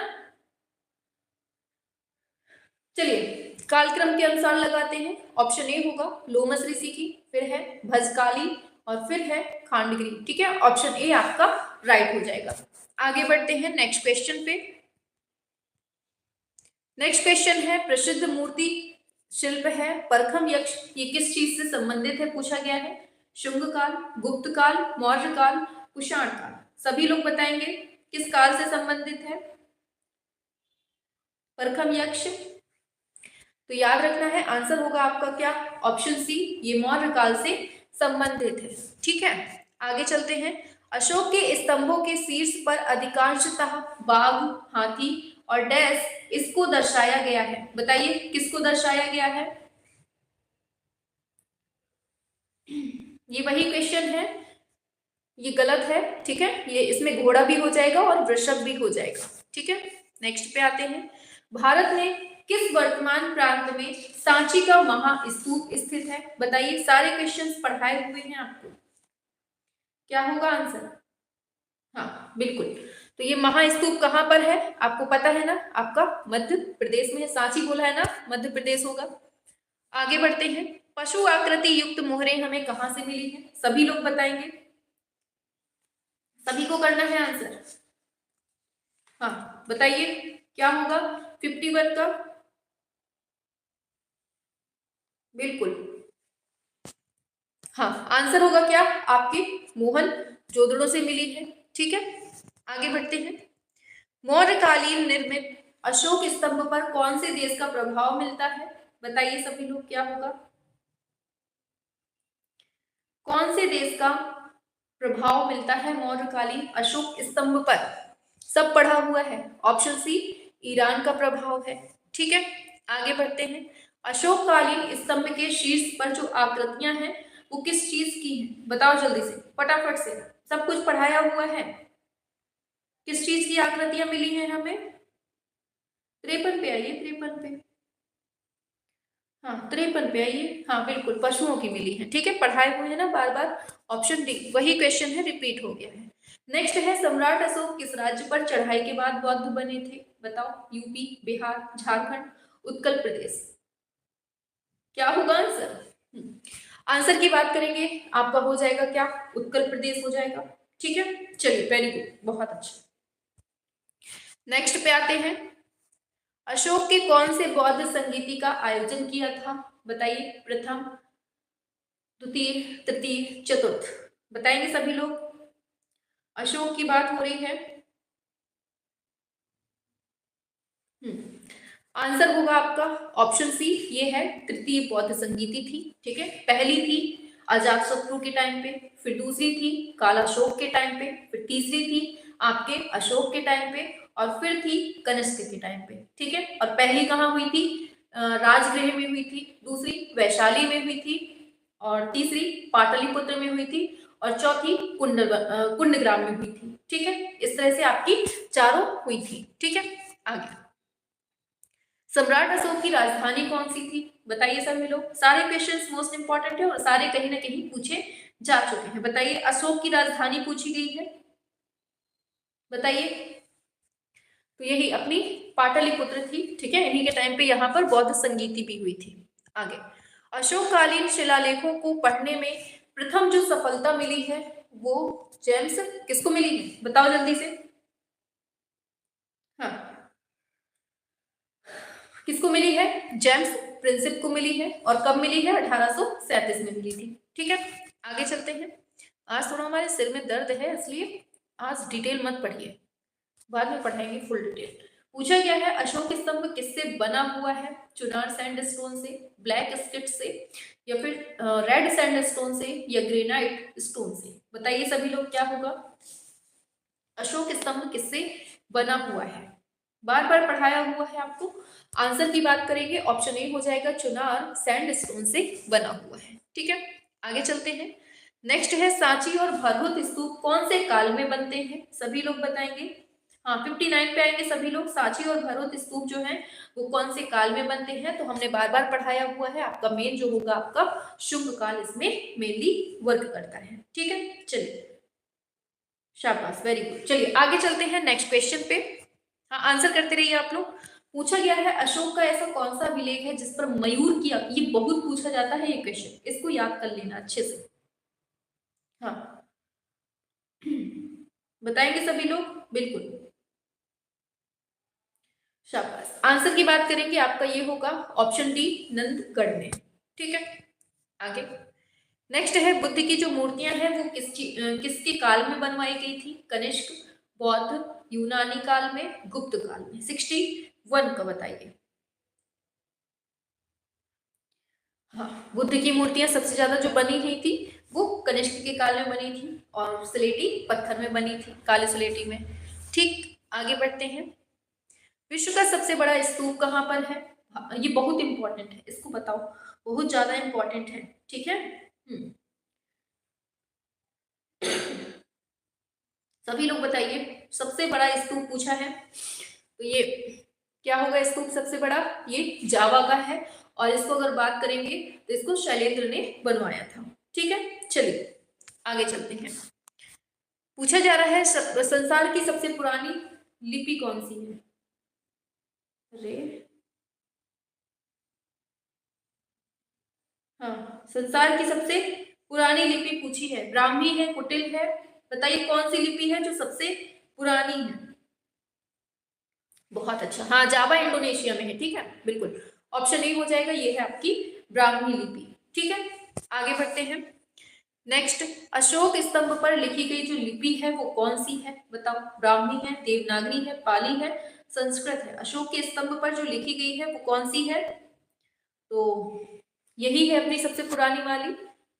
चलिए कालक्रम के अनुसार लगाते हैं। ऑप्शन ए होगा लोमस ऋषि की, फिर है भजकाली और फिर है खांडगिरी। ठीक है, ऑप्शन ए आपका राइट हो जाएगा। आगे बढ़ते हैं नेक्स्ट क्वेश्चन पे। नेक्स्ट क्वेश्चन है प्रसिद्ध मूर्ति शिल्प है परखम यक्ष, ये किस चीज से संबंधित है पूछा गया है। शुंग काल, गुप्त काल, मौर्य काल, कुषाण काल। सभी लोग बताएंगे किस काल से संबंधित है परखम यक्ष। तो याद रखना है आंसर होगा आपका क्या, ऑप्शन सी, ये मौर्य काल से संबंधित है। ठीक है, आगे चलते हैं। अशोक के स्तंभों के शीर्ष पर अधिकांशतः बाघ, हाथी और डैश इसको दर्शाया गया है, बताइए किसको दर्शाया गया है। ये वही क्वेश्चन है, ये गलत है। ठीक है, ये इसमें घोड़ा भी हो जाएगा और वृषभ भी हो जाएगा। ठीक है, नेक्स्ट पे आते हैं। भारत में किस वर्तमान प्रांत में सांची का महास्तूप स्थित है, बताइए। सारे क्वेश्चंस पढ़ाए हुए हैं आपको, क्या होगा आंसर। हाँ बिल्कुल, तो ये महास्तूप कहाँ पर है आपको पता है ना, आपका मध्य प्रदेश में है। सांची बोला है ना, मध्य प्रदेश होगा। आगे बढ़ते हैं। पशु आकृति युक्त मोहरें हमें कहां से मिली है, सभी लोग बताएंगे, सभी को करना है आंसर। हाँ बताइए क्या होगा 51 का। बिल्कुल हाँ, आंसर होगा क्या आपके मोहन जोदड़ों से मिली है। ठीक है, आगे बढ़ते हैं। मौर्यकालीन निर्मित अशोक स्तंभ पर कौन से देश का प्रभाव मिलता है, बताइए सभी लोग क्या होगा। कौन से देश का प्रभाव मिलता है मौर्यकालीन अशोक स्तंभ पर, सब पढ़ा हुआ है। ऑप्शन सी, ईरान का प्रभाव है। ठीक है, आगे बढ़ते हैं। अशोककालीन स्तंभ के शीर्ष पर जो आकृतियां हैं वो किस चीज की हैं, बताओ जल्दी से फटाफट से, सब कुछ पढ़ाया हुआ है। किस चीज की आकृतियां मिली हैं हमें, 53 पे आइए, 53 पे। हाँ 53 पे आइए। हाँ बिल्कुल पशुओं की मिली है। ठीक है, पढ़ाए हुए हैं ना बार बार। ऑप्शन डी वही क्वेश्चन है, रिपीट हो गया है। नेक्स्ट है सम्राट अशोक किस राज्य पर चढ़ाई के बाद बौद्ध बने थे, बताओ। यूपी, बिहार, झारखंड, उत्कल प्रदेश, क्या होगा आंसर। आंसर की बात करेंगे आपका हो जाएगा क्या, उत्कल प्रदेश हो जाएगा। ठीक है, चलिए वेरी गुड, बहुत अच्छा। नेक्स्ट पे आते हैं। अशोक के कौन से बौद्ध संगीति का आयोजन किया था, बताइए। प्रथम, द्वितीय, तृतीय, चतुर्थ, बताएंगे सभी लोग। अशोक की बात हो रही है। आंसर होगा आपका ऑप्शन सी, ये है तृतीय बौद्ध संगीति थी। ठीक है, पहली थी अजातशत्रु के टाइम पे, फिर दूसरी थी कालाशोक के टाइम पे, फिर तीसरी थी आपके अशोक के टाइम पे, और फिर थी कनिष्क के टाइम पे। ठीक है, और पहली कहाँ हुई थी, राजगृह में हुई थी, दूसरी वैशाली में हुई थी, और तीसरी पाटलिपुत्र में हुई थी, और चौथी कुंडग्राम में हुई थी। ठीक है, इस तरह से आपकी चारों हुई थी। ठीक है, आगे। सम्राट अशोक की राजधानी कौन सी थी, बताइए सभी लोग। सारे क्वेश्चंस मोस्ट इंपॉर्टेंट है और सारे कहीं ना कहीं पूछे जा चुके हैं। बताइए अशोक की राजधानी पूछी गई है, बताइए। तो यही अपनी पाटलिपुत्र थी। ठीक है, इन्हीं के टाइम पे यहाँ पर बौद्ध संगीति भी हुई थी। आगे, अशोककालीन शिलालेखों को पढ़ने में प्रथम जो सफलता मिली है वो जेम्स किसको मिली है, बताओ जल्दी से। हाँ किसको मिली है, जेम्स प्रिंसिप को मिली है, और कब मिली है, 1837 में मिली थी। ठीक है, आगे चलते हैं। आज थोड़ा हमारे सिर में दर्द है इसलिए आज डिटेल मत पढ़िए, बाद में पढ़ाएंगे फुल डिटेल। पूछा गया है अशोक स्तंभ किससे बना हुआ है, चुनार सैंडस्टोन से, ब्लैक स्किट से, या फिर रेड सैंडस्टोन से, या ग्रेनाइट स्टोन से, बताइए सभी लोग क्या होगा। अशोक स्तंभ किससे बना हुआ है, बार बार पढ़ाया हुआ है आपको। आंसर की बात करेंगे, ऑप्शन ए हो जाएगा, चुनार सैंडस्टोन से बना हुआ है। ठीक है, आगे चलते हैं। नेक्स्ट है, सांची और भरहुत स्तूप कौन से काल में बनते हैं? सभी लोग बताएंगे। हाँ, 59 पे आएंगे सभी लोग। सांची और भरहुत स्तूप जो है वो कौन से काल में बनते हैं? तो हमने बार बार पढ़ाया हुआ है। आपका मेन जो होगा आपका शुंग काल इसमें मेनली वर्क करता है। ठीक है, चलिए, शाबाश, वेरी गुड। चलिए आगे चलते हैं नेक्स्ट क्वेश्चन पे। हाँ, आंसर करते रहिए आप लोग। पूछा गया है, अशोक का ऐसा कौन सा अभिलेख है जिस पर मयूर की, ये बहुत पूछा जाता है ये क्वेश्चन, इसको याद कर लेना अच्छे से। हाँ, बताएंगे सभी लोग, बिल्कुल, शाबाश। आंसर की बात करेंगे, आपका ये होगा ऑप्शन डी, नंदगढ़ में। ठीक है, आगे नेक्स्ट है, बुद्ध की जो मूर्तियां हैं वो किसके काल में बनवाई गई थी? कनिष्क, बौद्ध, यूनानी काल में, गुप्त काल में? 61 का बताइए। हाँ, बुद्ध की मूर्तियां सबसे ज्यादा जो बनी हुई थी वो कनिष्क के काल में बनी थी और स्लेटी पत्थर में बनी थी, काले स्लेटी में। ठीक, आगे बढ़ते हैं। विश्व का सबसे बड़ा स्तूप कहाँ पर है? ये बहुत इंपॉर्टेंट है, इसको बताओ, बहुत ज्यादा इंपॉर्टेंट है। ठीक है, सभी लोग बताइए, सबसे बड़ा स्तूप पूछा है तो ये क्या होगा? स्तूप सबसे बड़ा ये जावा का है और इसको अगर बात करेंगे तो इसको शैलेंद्र ने बनवाया था। ठीक है, चलिए आगे चलते हैं। पूछा जा रहा है, संसार की सबसे पुरानी लिपि कौन सी है? अरे हाँ, संसार की सबसे पुरानी लिपि पूछी है, ब्राह्मी है, कुटिल है, बताइए कौन सी लिपि है जो सबसे पुरानी है? बहुत अच्छा, हाँ, जावा इंडोनेशिया में है। ठीक है, बिल्कुल, ऑप्शन ए हो जाएगा, ये है आपकी ब्राह्मी लिपि। ठीक है, आगे बढ़ते हैं। नेक्स्ट, अशोक स्तंभ पर लिखी गई जो लिपि है वो कौन सी है? बताओ, ब्राह्मी है, देवनागरी है, पाली है, संस्कृत है? अशोक के स्तंभ पर जो लिखी गई है वो कौन सी है? तो यही है अपनी सबसे पुरानी वाली,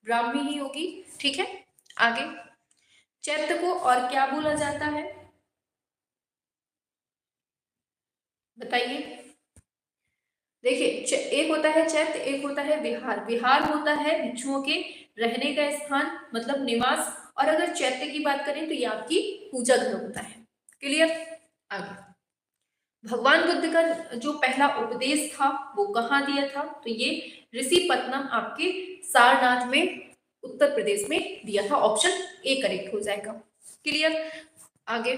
ब्राह्मी ही होगी। ठीक है, आगे, चैत्य को और क्या बोला जाता है? बताइए। देखिए, एक होता है चैत्य, एक होता है विहार। विहार होता है भिक्षुओं के रहने का स्थान, मतलब निवास, और अगर चैत्य की बात करें तो ये आपकी पूजा घर होता है। क्लियर, आगे, भगवान बुद्ध का जो पहला उपदेश था वो कहाँ दिया था? तो ये ऋषिपत्नम, आपके सारनाथ में, उत्तर प्रदेश में दिया था। ऑप्शन ए करेक्ट हो जाएगा। क्लियर, आगे,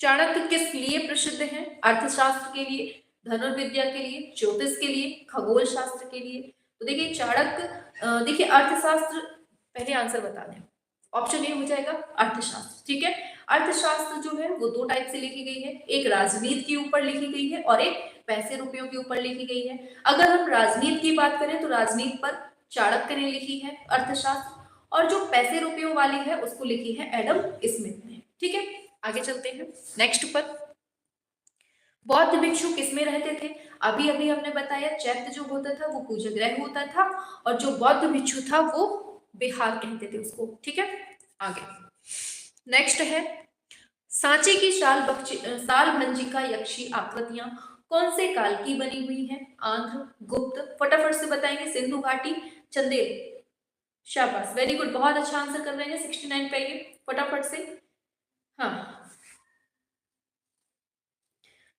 चाणक्य किस लिए प्रसिद्ध है? अर्थशास्त्र के लिए, धनुर्विद्या के लिए, ज्योतिष के लिए, खगोल शास्त्र के लिए? तो देखिए चाणक्य, देखिए अर्थशास्त्र, पहले आंसर बता दें, ऑप्शन ए हो जाएगा अर्थशास्त्र। ठीक है, अर्थशास्त्र जो है वो दो टाइप से लिखी गई है, एक राजनीति के ऊपर लिखी गई है और एक पैसे रुपयों के ऊपर लिखी गई है। अगर हम राजनीति की बात करें तो राजनीति पर चाणक्य ने लिखी है अर्थशास्त्र, और जो पैसे रुपयों वाली है उसको लिखी है एडम स्मिथ ने। ठीक है, आगे चलते हैं नेक्स्ट पर। बौद्ध भिक्षु किसमें रहते थे? अभी अभी हमने बताया, चैत्य जो होता था वो पूजा गृह होता था और जो बौद्ध भिक्षु था वो विहार कहते थे उसको। ठीक है, आगे नेक्स्ट है, सांची की साल भंजिका यक्षी आकृतियां कौन से काल की बनी हुई है? आंध्र, गुप्त, फटाफट से बताएंगे, सिंधु घाटी, चंदेल? शाबाश, वेरी गुड, बहुत अच्छा आंसर कर रहे हैं। 69 पे ये फटाफट से। हाँ,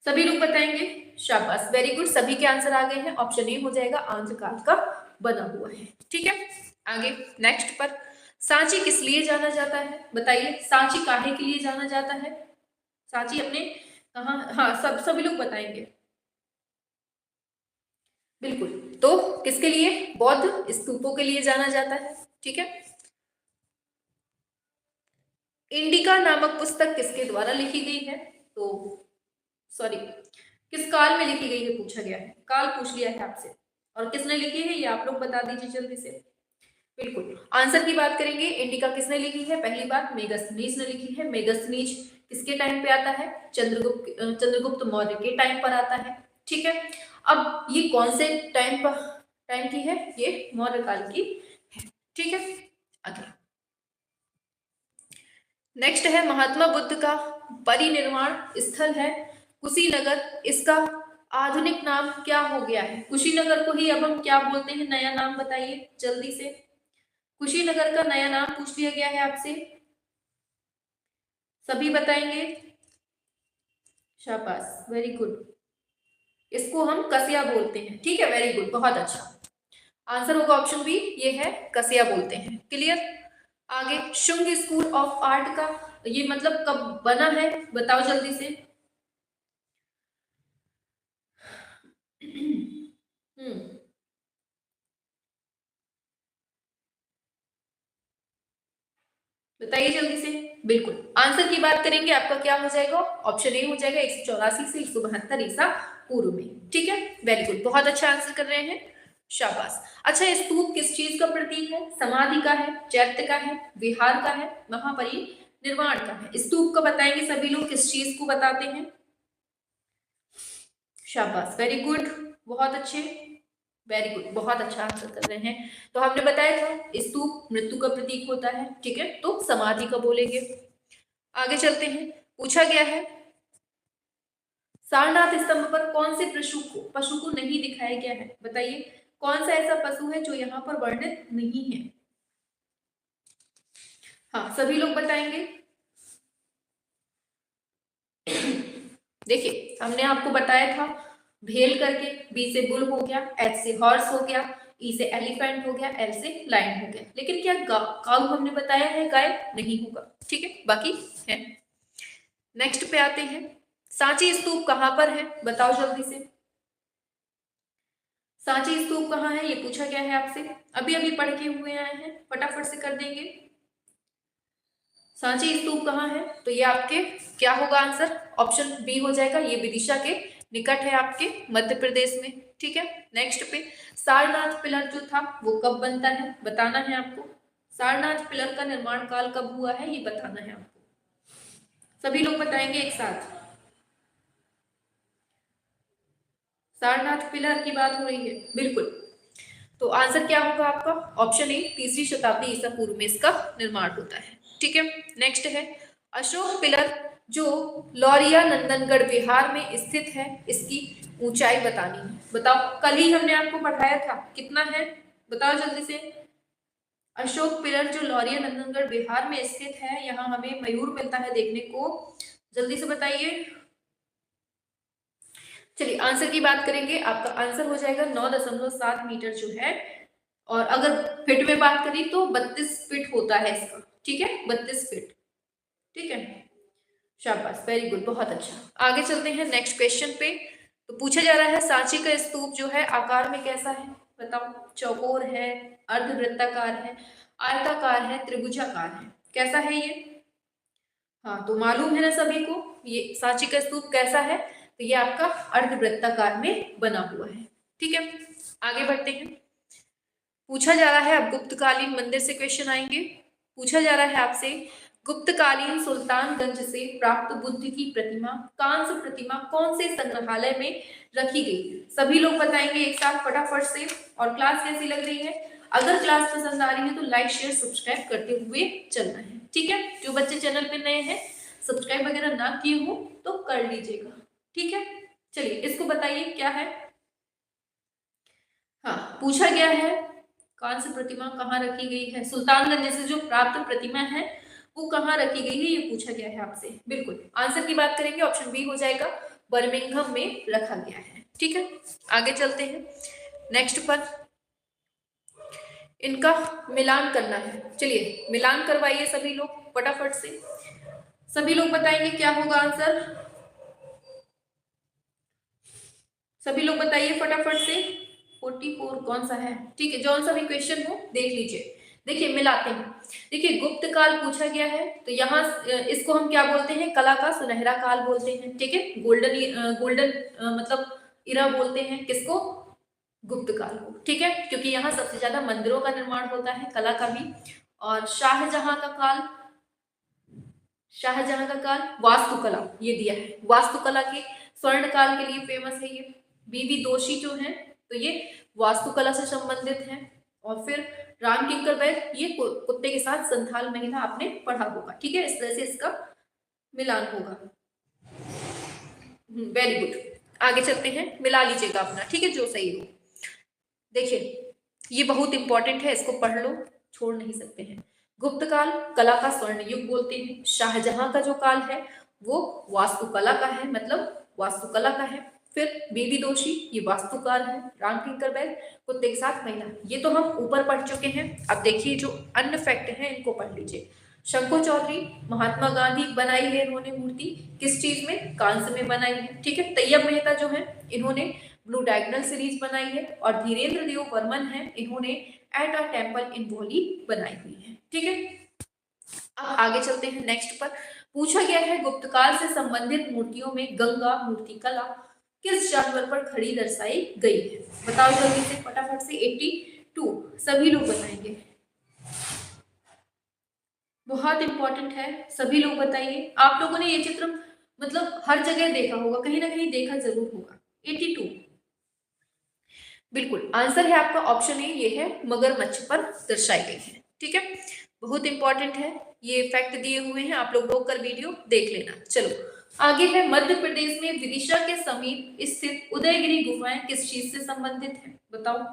सभी लोग बताएंगे, शाबाश, वेरी गुड, सभी के आंसर आ गए हैं। ऑप्शन ए हो जाएगा, आंध्र काल का बना हुआ है। ठीक है, आगे नेक्स्ट पर, सांची किस लिए जाना जाता है? बताइए, सांची काहे के लिए जाना जाता है? सांची अपने कहाँ, हाँ, सभी लोग बताएंगे, बिल्कुल, तो किसके लिए? बौद्ध स्तूपों के लिए जाना जाता है। ठीक है, इंडिका नामक पुस्तक किसके द्वारा लिखी गई है? तो सॉरी, किस काल में लिखी गई है पूछा गया है, काल पूछ लिया है आपसे, और किसने लिखी है ये आप लोग बता दीजिए जल्दी से। बिल्कुल, आंसर की बात करेंगे, इंडिका किसने लिखी है? पहली बात, मेगस्थनीज ने लिखी है। मेगस्थनीज किसके टाइम पे आता है? चंद्रगुप्त मौर्य के टाइम पर आता है। ठीक है, अब ये कौन से टाइम की है? ये मौर्य काल की है। ठीक है, आगे नेक्स्ट है, महात्मा बुद्ध का परिनिर्वाण स्थल है कुशीनगर, इसका आधुनिक नाम क्या हो गया है? कुशीनगर को ही अब हम क्या बोलते हैं? नया नाम बताइए जल्दी से। कुशीनगर का नया नाम पूछ लिया गया है आपसे, सभी बताएंगे? शाबाश, वेरी गुड। इसको हम कसिया बोलते हैं, ठीक है, वेरी गुड, बहुत अच्छा। आंसर होगा ऑप्शन बी, ये है कसिया बोलते हैं। क्लियर? आगे, शुंग स्कूल ऑफ आर्ट का ये मतलब कब बना है, बताओ जल्दी से। बताइए जल्दी से। बिल्कुल, आंसर की बात करेंगे, आपका क्या हो जाएगा? ऑप्शन ए हो जाएगा 184 से 172 ईसा पूर्व में। ठीक है, वेरी गुड, बहुत अच्छा आंसर कर रहे हैं, शाबाश। अच्छा, स्तूप किस चीज का प्रतीक है? समाधि का है, चैत्य का है, विहार का है, महापरिनिर्वाण का है? स्तूप का बताएंगे सभी लोग, किस चीज को बताते हैं? शाबाश, वेरी गुड, बहुत अच्छे, वेरी गुड, बहुत अच्छा आंसर कर रहे हैं। तो हमने बताया था स्तूप मृत्यु का प्रतीक होता है, ठीक है, तो समाधि का बोलेंगे। आगे चलते हैं, पूछा गया है सारनाथ स्तंभ पर कौन से पशु को नहीं दिखाया गया है? बताइए, कौन सा ऐसा पशु है जो यहाँ पर वर्णित नहीं है? हाँ, सभी लोग बताएंगे। देखिए, हमने आपको बताया था भेल करके, बी से बुल हो गया, एच से हॉर्स हो गया, ई से एलिफेंट हो गया, एल से लायन हो गया। लेकिन क्या काऊ हमने बताया है गाय? नहीं होगा, ठीक है, बाकी है। नेक्स्ट पे आते हैं, सांची स्तूप कहां पर है? बताओ जल्दी से। सांची स्तूप कहाँ है, ये पूछा गया है आपसे, अभी अभी पढ़ के हुए आए हैं, फटाफट से कर देंगे। सांची स्तूप कहाँ है? तो ये आपके क्या होगा आंसर? ऑप्शन बी हो जाएगा, ये विदिशा के निकट है, आपके मध्य प्रदेश में। ठीक है, नेक्स्ट पे, सारनाथ पिलर जो था वो कब बनता है? बताना है आपको। सारनाथ पिलर का निर्माण काल कब हुआ है, ये बताना है आपको। सभी लोग बताएंगे एक साथ। सारनाथ पिलर की बात हो रही है, बिल्कुल। तो आंसर क्या होगा आपका? ऑप्शन ए, तीसरी शताब्दी ईसा पूर्व में इसका निर्माण होता है। ठीक है, नेक्स्ट है अशोक पिलर जो लौरिया नंदनगढ़ बिहार में स्थित है, इसकी ऊंचाई बतानी है। बताओ, कल ही हमने आपको पढ़ाया था, कितना है बताओ जल्दी से। अशोक पिलर जो लौरिया नंदनगढ़ बिहार में स्थित है, यहाँ हमें मयूर मिलता है देखने को, जल्दी से बताइए। चलिए, आंसर की बात करेंगे, आपका आंसर हो जाएगा 9.7 मीटर जो है, और अगर फीट में बात करें तो 32 फीट होता है इसका। ठीक है, 32 फीट। ठीक है, शाबाश, वेरी गुड, बहुत अच्छा। आगे चलते हैं नेक्स्ट क्वेश्चन पे। तो पूछा जा रहा है सांची का स्तूप जो है आकार में कैसा है? बताओ, चौकोर है, अर्धवृत्ताकार है, आयताकार है, त्रिभुजाकार है, कैसा है ये? हाँ, तो मालूम है ना सभी को ये सांची का स्तूप कैसा है? तो ये आपका अर्धवृत्ताकार में बना हुआ है। ठीक है, आगे बढ़ते हैं। पूछा जा रहा है, अब गुप्तकालीन मंदिर से क्वेश्चन आएंगे। पूछा जा रहा है आपसे, गुप्तकालीन सुल्तानगंज से प्राप्त बुद्ध की प्रतिमा, कांस्य प्रतिमा कौन से संग्रहालय में रखी गई? सभी लोग बताएंगे एक साथ फटाफट से। और क्लास कैसी लग रही है? अगर क्लास पसंद आ रही है तो लाइक शेयर सब्सक्राइब करते हुए चलना है। ठीक है, जो बच्चे चैनल पे नए हैं, सब्सक्राइब वगैरह ना किए हो तो कर लीजिएगा। ठीक है, चलिए इसको बताइए क्या है। हाँ, पूछा गया है कांस्य प्रतिमा कहाँ रखी गई है, सुल्तानगंज से जो प्राप्त प्रतिमा है वो कहाँ रखी गई है, ये पूछा गया है आपसे। बिल्कुल, आंसर की बात करेंगे, ऑप्शन बी हो जाएगा, बर्मिंघम में रखा गया है। ठीक है, आगे चलते हैं नेक्स्ट पर, इनका मिलान करना है। चलिए मिलान करवाइए सभी लोग फटाफट से, सभी लोग बताएंगे क्या होगा आंसर। सभी लोग बताइए फटाफट से। 44 कौन सा है? ठीक है, जौन सा भी क्वेश्चन हो देख लीजिए। देखिए मिलाते हैं। देखिए, गुप्त काल पूछा गया है, तो यहाँ इसको हम क्या बोलते हैं? कला का सुनहरा काल बोलते हैं। ठीक है, गोल्डन मतलब इरा बोलते हैं किसको? गुप्त काल को। ठीक है, क्योंकि यहाँ सबसे ज्यादा मंदिरों का निर्माण होता है, कला का भी। और शाहजहां का काल, शाहजहां का काल वास्तुकला ये दिया है, वास्तुकला के स्वर्ण काल के लिए फेमस है ये। बीबी दोषी जो है तो ये वास्तुकला से संबंधित है। और फिर राम किंकर वैद, ये कुत्ते के साथ संथाल महिला आपने पढ़ा होगा। ठीक है, इस तरह से इसका मिलान होगा। Very good. आगे चलते हैं, मिला लीजिएगा अपना, ठीक है, जो सही हो। देखिए ये बहुत इंपॉर्टेंट है, इसको पढ़ लो, छोड़ नहीं सकते हैं। गुप्त काल कला का स्वर्ण युग बोलते हैं। शाहजहां का जो काल है वो वास्तुकला का है, मतलब वास्तुकला का है। फिर बेबी दोषी, ये वास्तुकार है। राम किंकरबैल, कुत्ते के साथ महिला, ये तो हम ऊपर पढ़ चुके हैं। अब देखिए जो अन्य फैक्ट है इनको पढ़ लीजिए। शंकु चौधरी, महात्मा गांधी बनाई है इन्होंने मूर्ति, किस चीज में, कांस्य में बनाई है, ठीक है। तैयब मेहता जो है इन्होंने ब्लू डायगोनल सीरीज बनाई है। और धीरेन्द्र देव वर्मन है, इन्होंने एट अ टेम्पल इन वॉली बनाई हुई है, ठीक है। अब आगे चलते हैं नेक्स्ट पर। पूछा गया है गुप्त काल से संबंधित मूर्तियों में गंगा मूर्ति कला किस जानवर पर खड़ी दर्शाई गई है, बताओ जल्दी से फटाफट से। 82 सभी लोग बताएंगे, बहुत इंपॉर्टेंट है, सभी लोग बताइए। आप लोगों ने ये चित्र मतलब हर जगह देखा होगा, कहीं ना कहीं देखा जरूर होगा। 82 बिल्कुल आंसर है आपका ऑप्शन ए, ये है मगरमच्छ पर दर्शाई गई है, ठीक है। बहुत इंपॉर्टेंट है, ये फैक्ट दिए हुए हैं, आप लोग रोक कर वीडियो देख लेना। चलो आगे है, मध्य प्रदेश में विदिशा के समीप स्थित उदयगिरी गुफाएं किस चीज से संबंधित है, बताओ।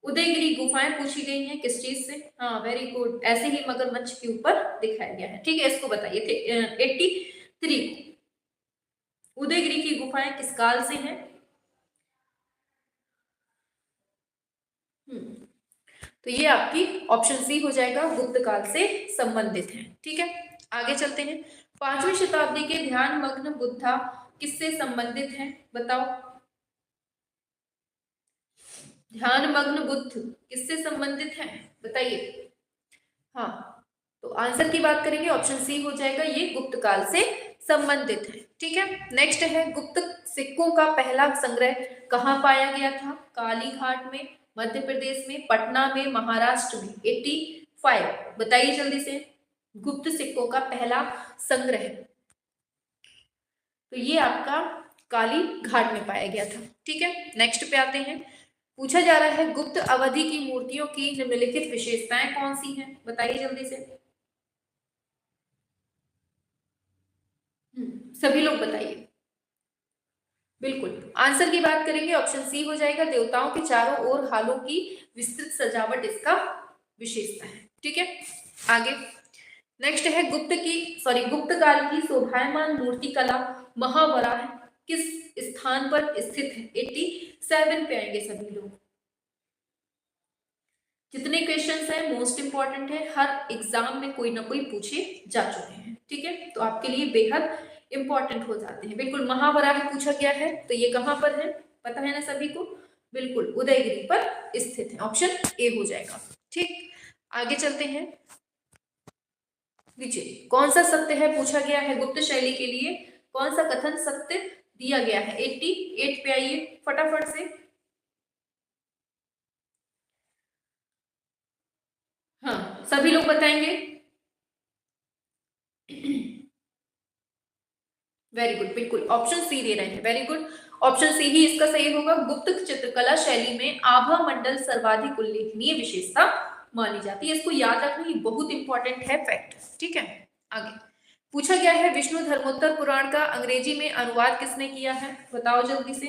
उदयगिरी गुफाएं पूछी गई हैं किस चीज से, हाँ वेरी गुड, ऐसे ही मगरमच्छ के ऊपर दिखाया गया है, ठीक है। इसको बताइए। 83 उदयगिरी की गुफाएं किस काल से हैं। तो ये आपकी ऑप्शन सी हो जाएगा, गुप्त काल से संबंधित है, ठीक है। आगे चलते हैं, 5वीं शताब्दी के ध्यान मग्न बुद्धा किससे संबंधित है, बताओ। ध्यान मग्न बुद्ध किससे संबंधित है, बताइए। हाँ तो आंसर की बात करेंगे, ऑप्शन सी हो जाएगा, ये गुप्त काल से संबंधित है, ठीक है। नेक्स्ट है, गुप्त सिक्कों का पहला संग्रह कहाँ पाया गया था, काली घाट में, मध्य प्रदेश में, पटना में, महाराष्ट्र में। 85 बताइए जल्दी से, गुप्त सिक्कों का पहला संग्रह, तो ये आपका काली घाट में पाया गया था, ठीक है। नेक्स्ट पे आते हैं, पूछा जा रहा है गुप्त अवधि की मूर्तियों की निम्नलिखित विशेषताएं कौन सी हैं, बताइए जल्दी से। सभी लोग बताइए। बिल्कुल आंसर की बात करेंगे, ऑप्शन सी हो जाएगा, देवताओं के चारों ओर हालों की विस्तृत सजावट इसका विशेषता है, ठीक है। आगे नेक्स्ट है, गुप्त काल की शोभायमान मूर्ति कला महावराह किस स्थान पर स्थित है। 87 पे आएंगे सभी लोग। जितने क्वेश्चंस हैं मोस्ट इंपॉर्टेंट है, हर एग्जाम में कोई ना कोई पूछे जा चुके हैं, ठीक है, तो आपके लिए बेहद इंपॉर्टेंट हो जाते हैं। बिल्कुल महावराह पूछा गया है, तो ये कहां पर है, पता है ना सभी को, बिल्कुल उदयगिरी पर स्थित है, ऑप्शन ए हो जाएगा, ठीक। आगे चलते हैं, नीचे कौन सा सत्य है पूछा गया है, गुप्त शैली के लिए कौन सा कथन सत्य दिया गया है। 88 पे आइए फटाफट से। हाँ सभी लोग बताएंगे, वेरी गुड, बिल्कुल ऑप्शन सी दे रहे हैं, वेरी गुड, ऑप्शन सी ही इसका सही होगा। गुप्त चित्रकला शैली में आभा मंडल सर्वाधिक उल्लेखनीय विशेषता मानी जाती है, इसको याद रखना, ये बहुत इंपॉर्टेंट है फैक्ट, ठीक है। आगे पूछा गया है, विष्णु धर्मोत्तर पुराण का अंग्रेजी में अनुवाद किसने किया है, बताओ जल्दी से।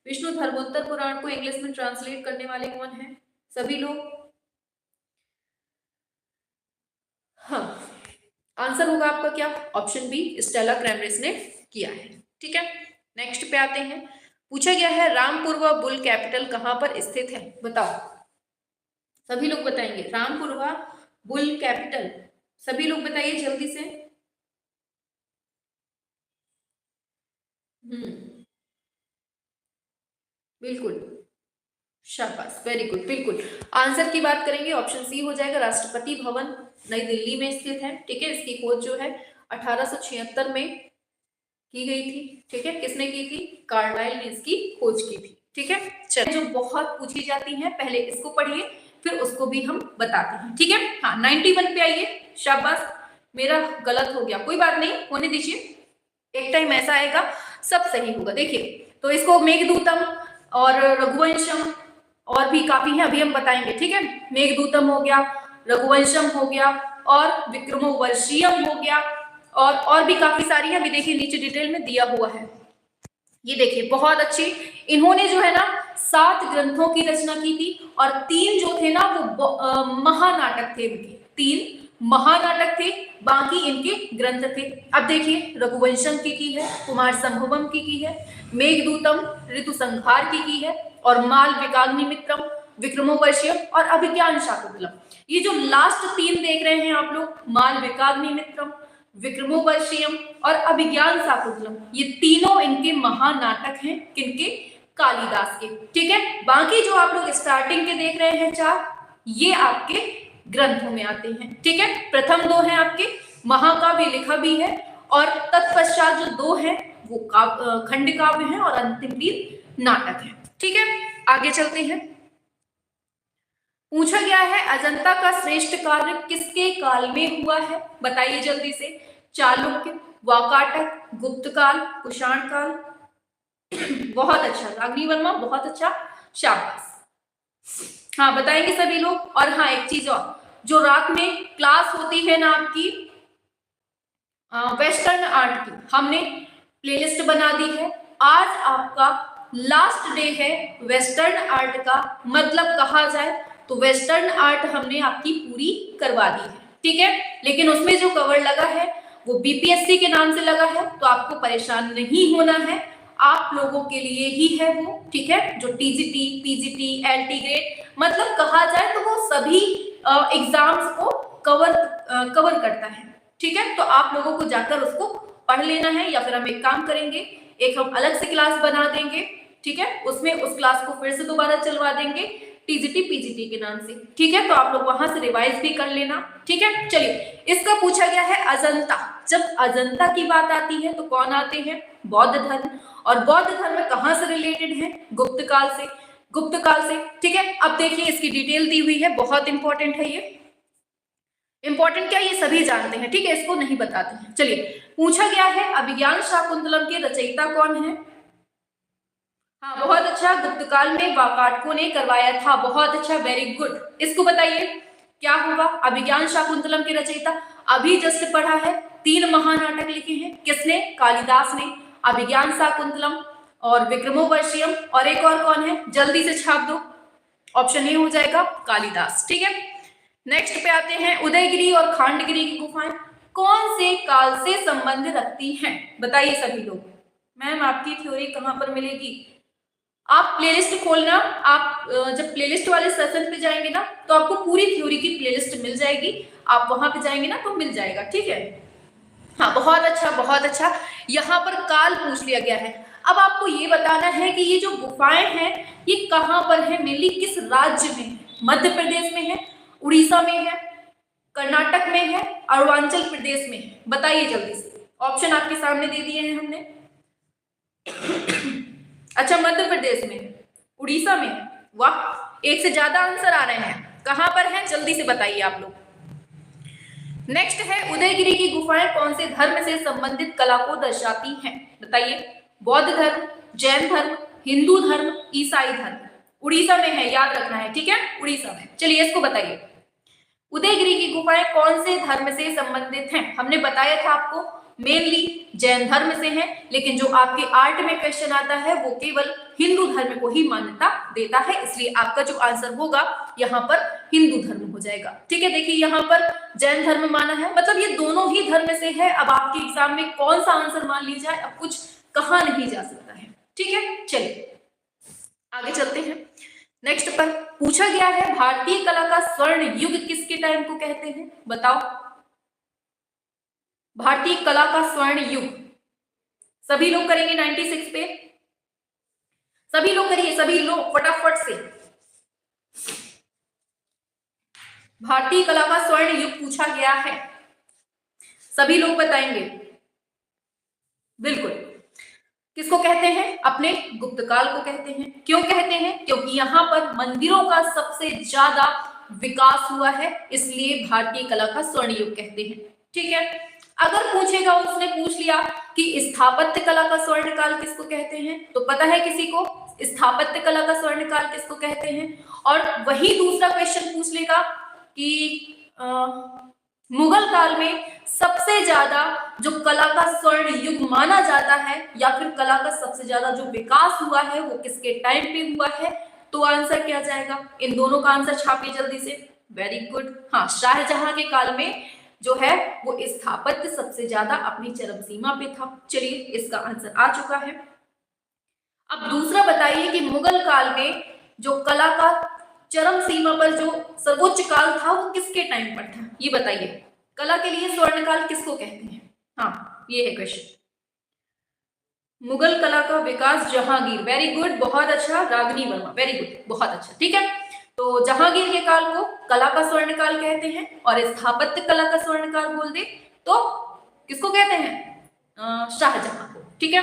विष्णु धर्मोत्तर पुराण को इंग्लिश में ट्रांसलेट करने वाले कौन है, सभी लोग। हाँ आंसर होगा आपका क्या, ऑप्शन बी, स्टेला क्रैमरिस ने किया है, ठीक है। नेक्स्ट पे आते हैं, पूछा गया है, रामपुरवा बुल कैपिटल कहां पर स्थित है, बताओ। सभी लोग बताएंगे, रामपुरवा बुल कैपिटल, सभी लोग बताइए जल्दी से। बिल्कुल शाबाश, वेरी गुड, बिल्कुल आंसर की बात करेंगे, ऑप्शन सी हो जाएगा, राष्ट्रपति भवन नई दिल्ली में स्थित है, ठीक है। इसकी खोज जो है 1876 में की गई थी, ठीक है, किसने की थी, कार्लाइल ने इसकी खोज की थी, ठीक है। चलिए जो बहुत पूछी जाती है, पहले इसको पढ़िए फिर उसको भी हम बताते हैं, ठीक है। हाँ 91 पे आइए, शाबाश, मेरा गलत हो गया, कोई बात नहीं, होने दीजिए, एक टाइम ऐसा आएगा सब सही होगा। देखिए तो इसको मेघदूतम और रघुवंशम और भी काफी है, अभी हम बताएंगे, ठीक है। मेघदूतम हो गया, रघुवंशम हो गया और विक्रमोर्वशीयम हो गया, और भी काफी सारी है, अभी देखिए नीचे डिटेल में दिया हुआ है। ये देखिए बहुत अच्छी, इन्होंने जो है ना 7 ग्रंथों की रचना की थी और 3 जो थे ना वो महानाटक थे, इनके 3 महानाटक थे, बाकी इनके ग्रंथ थे। अब देखिए रघुवंशम की है, कुमार संभवम की है, मेघदूतम ऋतु संहार की है और माल विकाग्निमित्रम विक्रमोर्वशीयम और अभिज्ञान शाकुंतलम। ये जो लास्ट 3 देख रहे हैं आप लोग, माल विकाग्निमित्रम विक्रमोर्वशीयम और अभिज्ञान शाकुंतलम, ये तीनों इनके महानाटक हैं, किनके? कालिदास के। ठीक है, बाकी जो आप लोग स्टार्टिंग के देख रहे हैं 4, ये आपके ग्रंथों में आते हैं। ठीक है, प्रथम 2 हैं आपके महाकाव्य लिखा भी है और तत्पश्चात जो 2 हैं वो खंड काव्य हैं और अंतिम 3 नाटक हैं। ठीक है, आगे चलते हैं। पूछा गया है अजंता का श्रेष्ठ कार्य किसके काल में हुआ है? बताइए जल्दी से। चालुक्य, वाकाटक, गुप्त काल, कुषाण काल। बहुत अच्छा रागिनी वर्मा, बहुत अच्छा, शाबाश। हाँ बताएंगे सभी लोग। और हाँ एक चीज और, जो रात में क्लास होती है ना आपकी वेस्टर्न आर्ट की, हमने प्लेलिस्ट बना दी है। आज आपका लास्ट डे है वेस्टर्न आर्ट का, मतलब कहा जाए तो वेस्टर्न आर्ट हमने आपकी पूरी करवा दी है। ठीक है, लेकिन उसमें जो कवर लगा है वो बीपीएससी के नाम से लगा है, तो आपको परेशान नहीं होना है, आप लोगों के लिए ही है वो। ठीक है, जो टीजीटी, पीजीटी, एलटी ग्रेड, मतलब कहा जाए तो वो सभी एग्जाम्स को कवर करता है। ठीक है, तो आप लोगों को जाकर उसको पढ़ लेना है, या फिर हम एक काम करेंगे, एक हम अलग से क्लास बना देंगे। ठीक है, उसमें उस क्लास को फिर से दोबारा चलवा देंगे टीजीटी पीजीटी के नाम से। ठीक है, तो आप लोग वहां से रिवाइज भी कर लेना। ठीक है, चलिए इसका पूछा गया है अजंता। जब अजंता की बात आती है तो कौन आते हैं? बौद्ध धर्म। और बौद्ध धर्म कहां से रिलेटेड है? गुप्त काल से, गुप्त काल से। ठीक है, अब देखिए इसकी डिटेल दी हुई है, बहुत इंपॉर्टेंट है ये। इंपॉर्टेंट क्या, ये सभी जानते हैं। ठीक है, इसको नहीं बताते हैं। चलिए पूछा गया है अभिज्ञान शाकुंतलम के रचयिता कौन है? हाँ बहुत अच्छा, गुप्त काल में वाकाटकों ने करवाया था। बहुत अच्छा, वेरी गुड। इसको बताइए क्या होगा? अभिज्ञान शाकुंतलम के रचयिता अभी जस्ट पढ़ा है, 3 महानाटक लिखे हैं। किसने? कालिदास ने। अभिज्ञान शाकुंतलम और विक्रमोर्वशीयम, और एक और कौन है? जल्दी से छाप दो, ऑप्शन ए हो जाएगा कालिदास। ठीक है, नेक्स्ट पे आते हैं। उदयगिरी और खांडगिरी की गुफाएं कौन से काल से संबंध रखती हैं? बताइए सभी लोग। मैम आपकी थ्योरी कहां पर मिलेगी? आप प्लेलिस्ट खोलना, आप जब प्लेलिस्ट वाले सेशन पे जाएंगे ना तो आपको पूरी थ्योरी की प्लेलिस्ट मिल जाएगी, आप वहां पे जाएंगे ना तो मिल जाएगा। ठीक है, हाँ बहुत अच्छा, बहुत अच्छा। यहाँ पर काल पूछ लिया गया है। अब आपको ये बताना है कि ये जो गुफाएं हैं ये कहाँ पर है, मेनली किस राज्य में है? मध्य प्रदेश में है, उड़ीसा में है, कर्नाटक में है, अरुणाचल प्रदेश में है। बताइए जल्दी से, ऑप्शन आपके सामने दे दिए हैं हमने। अच्छा, मध्य प्रदेश में, उड़ीसा में, वाह, एक से ज्यादा आंसर आ रहे हैं। कहां पर है जल्दी से बताइए आप लोग। नेक्स्ट है उदयगिरी की गुफाएं कौन से धर्म से संबंधित कला को दर्शाती हैं? बताइए। बौद्ध धर्म, जैन धर्म, हिंदू धर्म, ईसाई धर्म। उड़ीसा में है, याद रखना है। ठीक है, उड़ीसा में। चलिए इसको बताइए, उदयगिरी की गुफाएं कौन से धर्म से संबंधित हैं? हमने बताया था आपको मेनली जैन धर्म से है, लेकिन जो आपके आर्ट में क्वेश्चन आता है वो केवल हिंदू धर्म को ही मान्यता देता है, इसलिए आपका जो आंसर होगा यहाँ पर हिंदू धर्म हो जाएगा। ठीक है, देखिए यहाँ पर जैन धर्म माना है, मतलब ये दोनों ही धर्म से है। अब आपके एग्जाम में कौन सा आंसर मान ली जाए, अब कुछ कहा नहीं जा सकता है। ठीक है, चलिए आगे चलते हैं। नेक्स्ट पर पूछा गया है भारतीय कला का स्वर्ण युग किसके टाइम को कहते हैं? बताओ। भारतीय कला का स्वर्ण युग सभी लोग करेंगे 96 पे, सभी लोग करिए, सभी लोग फटाफट से। भारतीय कला का स्वर्ण युग पूछा गया है, सभी लोग बताएंगे। बिल्कुल, किसको कहते हैं? अपने गुप्त काल को कहते हैं। क्यों कहते हैं? क्योंकि यहाँ पर मंदिरों का सबसे ज्यादा विकास हुआ है, इसलिए भारतीय कला का स्वर्ण युग कहते हैं। ठीक है, अगर पूछेगा, उसने पूछ लिया कि स्थापत्य कला का स्वर्ण काल किसको कहते हैं, तो पता है किसी को स्थापत्य कला का स्वर्ण काल किसको कहते हैं? और वही दूसरा क्वेश्चन पूछ लेगा कि मुगल काल में सबसे ज्यादा जो कला का स्वर्ण युग माना जाता है या फिर कला का सबसे ज्यादा जो विकास हुआ है वो किसके टाइम पे हुआ है? तो आंसर क्या जाएगा? इन दोनों का आंसर छापिए जल्दी से। Very good. हाँ, शाहजहां के काल में जो है वो स्थापत्य सबसे ज्यादा अपनी चरम सीमा पे था। चलिए, इसका आंसर आ चुका है। अब दूसरा बताइए कि मुगल काल में जो कला का चरम सीमा पर जो सर्वोच्च काल था वो किसके टाइम पर था? ये बताइए, कला के लिए स्वर्ण काल किसको कहते हैं? हाँ, ये है क्वेश्चन। मुगल कला का विकास जहांगीर, वेरी गुड, बहुत अच्छा। रागनी वर्मा, वेरी गुड, बहुत अच्छा। ठीक है, तो जहांगीर के काल को कला का स्वर्ण काल कहते हैं और स्थापत्य कला का स्वर्ण काल बोल दे तो किसको कहते हैं? शाहजहां को। ठीक है,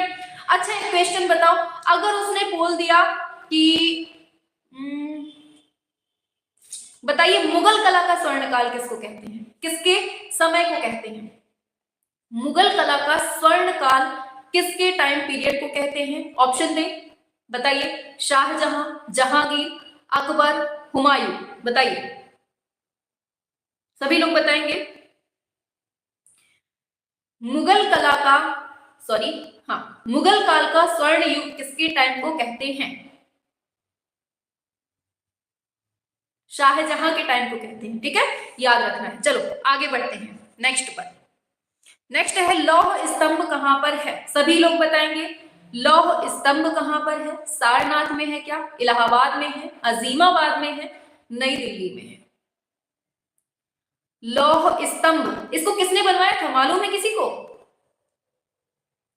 अच्छा एक क्वेश्चन बताओ, अगर उसने बोल दिया कि बताइए मुगल कला का स्वर्ण काल किसको कहते हैं? किसके समय को कहते हैं? मुगल कला का स्वर्ण काल किसके टाइम पीरियड को कहते हैं? ऑप्शन दे, बताइए। शाहजहां, जहांगीर, अकबर, हुमायूं, बताइए। सभी लोग बताएंगे। मुगल कला का सॉरी हाँ, मुगल काल का स्वर्ण युग किसके टाइम को कहते हैं? शाहजहां के टाइम को कहते हैं। ठीक है, याद रखना है। चलो आगे बढ़ते हैं नेक्स्ट पर। नेक्स्ट है लौह स्तंभ कहां पर है? सभी लोग बताएंगे। लौह स्तंभ कहां पर है? सारनाथ में है क्या? इलाहाबाद में है? अजीमाबाद में है? नई दिल्ली में है? लौह स्तंभ इसको किसने बनवाया था? मालूम है किसी को?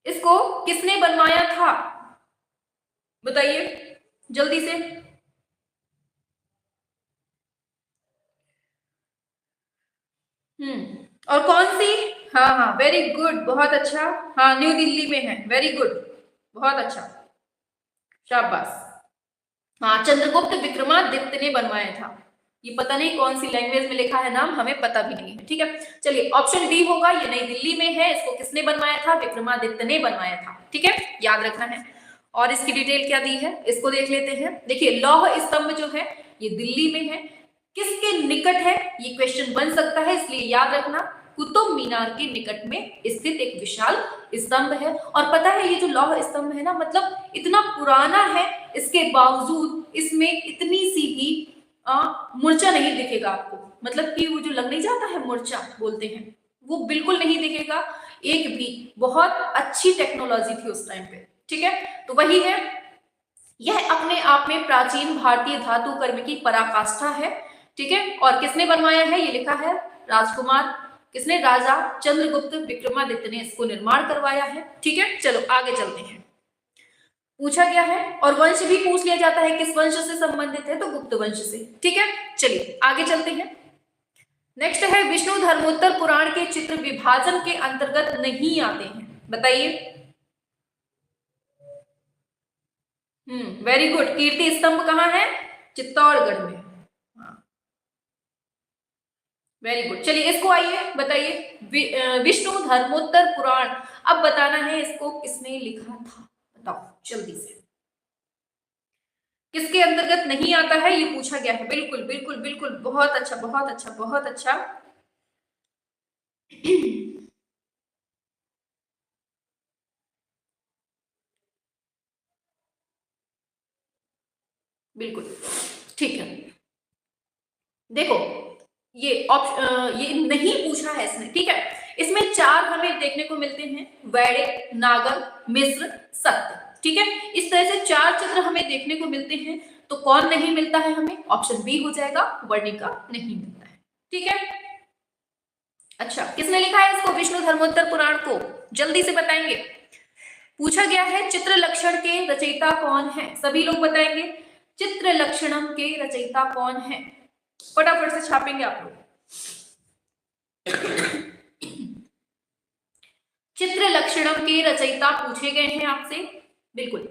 इसको किसने बनवाया था? बताइए जल्दी से। और कौन सी? हाँ हाँ, वेरी गुड, बहुत अच्छा। हाँ, न्यू दिल्ली में है। वेरी गुड, बहुत अच्छा, शाबाश। हाँ, चंद्रगुप्त विक्रमादित्य ने बनवाया था। ये पता नहीं कौन सी लैंग्वेज में लिखा है नाम, हमें पता भी नहीं है। ठीक है, चलिए ऑप्शन डी होगा, ये नई दिल्ली में है। इसको किसने बनवाया था? विक्रमादित्य ने बनवाया था। ठीक है, याद रखना है। और इसकी डिटेल क्या दी है इसको देख लेते हैं। देखिए, लौह स्तंभ जो है ये दिल्ली में है। किसके निकट है? ये क्वेश्चन बन सकता है, इसलिए याद रखना कुतुब मीनार के निकट में स्थित एक विशाल स्तंभ है। और पता है ये जो लौह स्तंभ है ना, मतलब इतना पुराना है, इसके बावजूद इसमें इतनी सी भी मूर्छा नहीं दिखेगा आपको। मतलब कि वो जो लग नहीं जाता है मूर्छा बोलते हैं, वो बिल्कुल नहीं दिखेगा एक भी। बहुत अच्छी टेक्नोलॉजी थी उस टाइम पे। ठीक है, तो वही है, यह अपने आप में प्राचीन भारतीय धातु कर्म की पराकाष्ठा है। ठीक है, और किसने बनवाया है? ये लिखा है राजकुमार, किसने? राजा चंद्रगुप्त विक्रमादित्य ने इसको निर्माण करवाया है। ठीक है, चलो आगे चलते हैं। पूछा गया है और वंश भी पूछ लिया जाता है, किस वंश से संबंधित है? तो गुप्त वंश से। ठीक है, चलिए आगे चलते हैं। नेक्स्ट है विष्णु धर्मोत्तर पुराण के चित्र विभाजन के अंतर्गत नहीं आते हैं, बताइए। Very good. कीर्ति स्तंभ कहाँ है? चित्तौड़गढ़ में। वेरी गुड, चलिए इसको आइए बताइए। विष्णु धर्मोत्तर पुराण, अब बताना है इसको किसने लिखा था, बताओ जल्दी से। किसके अंतर्गत नहीं आता है ये पूछा गया है। बिल्कुल बिल्कुल बिल्कुल, बहुत अच्छा बहुत अच्छा बहुत अच्छा। बिल्कुल ठीक है, देखो ये ये नहीं पूछा है इसने। ठीक है, इसमें चार हमें देखने को मिलते हैं, वैदिक, नागर, मिस्र, सत्य। ठीक है, इस तरह से चार चित्र हमें देखने को मिलते हैं। तो कौन नहीं मिलता है हमें? ऑप्शन बी हो जाएगा, वर्णिका नहीं मिलता है। ठीक है, अच्छा किसने लिखा है इसको, विष्णु धर्मोत्तर पुराण को? जल्दी से बताएंगे। पूछा गया है चित्र लक्षण के रचयिता कौन है? सभी लोग बताएंगे। चित्र लक्षणम के रचयिता कौन है? फटाफट से छापेंगे आप लोग। चित्र लक्षणम के रचयिता पूछे गए हैं आपसे। बिल्कुल,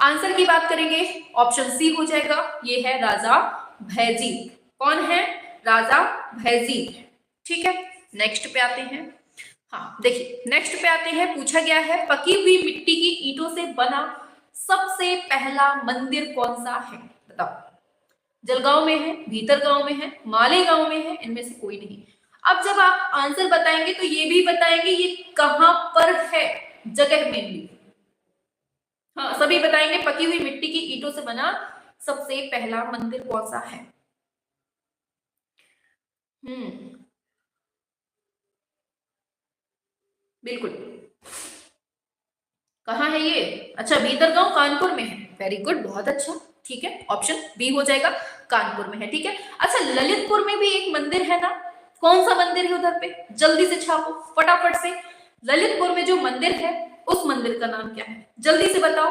आंसर की बात करेंगे, ऑप्शन सी हो जाएगा, ये है राजा भयजीत। कौन है? राजा भयजीत। ठीक है, नेक्स्ट पे आते हैं। हाँ देखिए, नेक्स्ट पे आते हैं। पूछा गया है पकी हुई मिट्टी की ईंटों से बना सबसे पहला मंदिर कौन सा है? बताओ। जलगांव में है, भीतर गांव में है, मालेगांव में है, इनमें से कोई नहीं। अब जब आप आंसर बताएंगे तो ये भी बताएंगे ये कहां पर है, जगह मेनली। हाँ, सभी बताएंगे पकी हुई मिट्टी की ईंटों से बना सबसे पहला मंदिर कौन सा है। बिल्कुल, कहाँ है ये? अच्छा, भीतरगांव कानपुर में है। वेरी गुड, बहुत अच्छा। ठीक है, ऑप्शन बी हो जाएगा, कानपुर में है। ठीक है, अच्छा ललितपुर में भी एक मंदिर है ना, कौन सा मंदिर है उधर पे? जल्दी से छापो फटाफट से। ललितपुर में जो मंदिर है उस मंदिर का नाम क्या है, जल्दी से बताओ।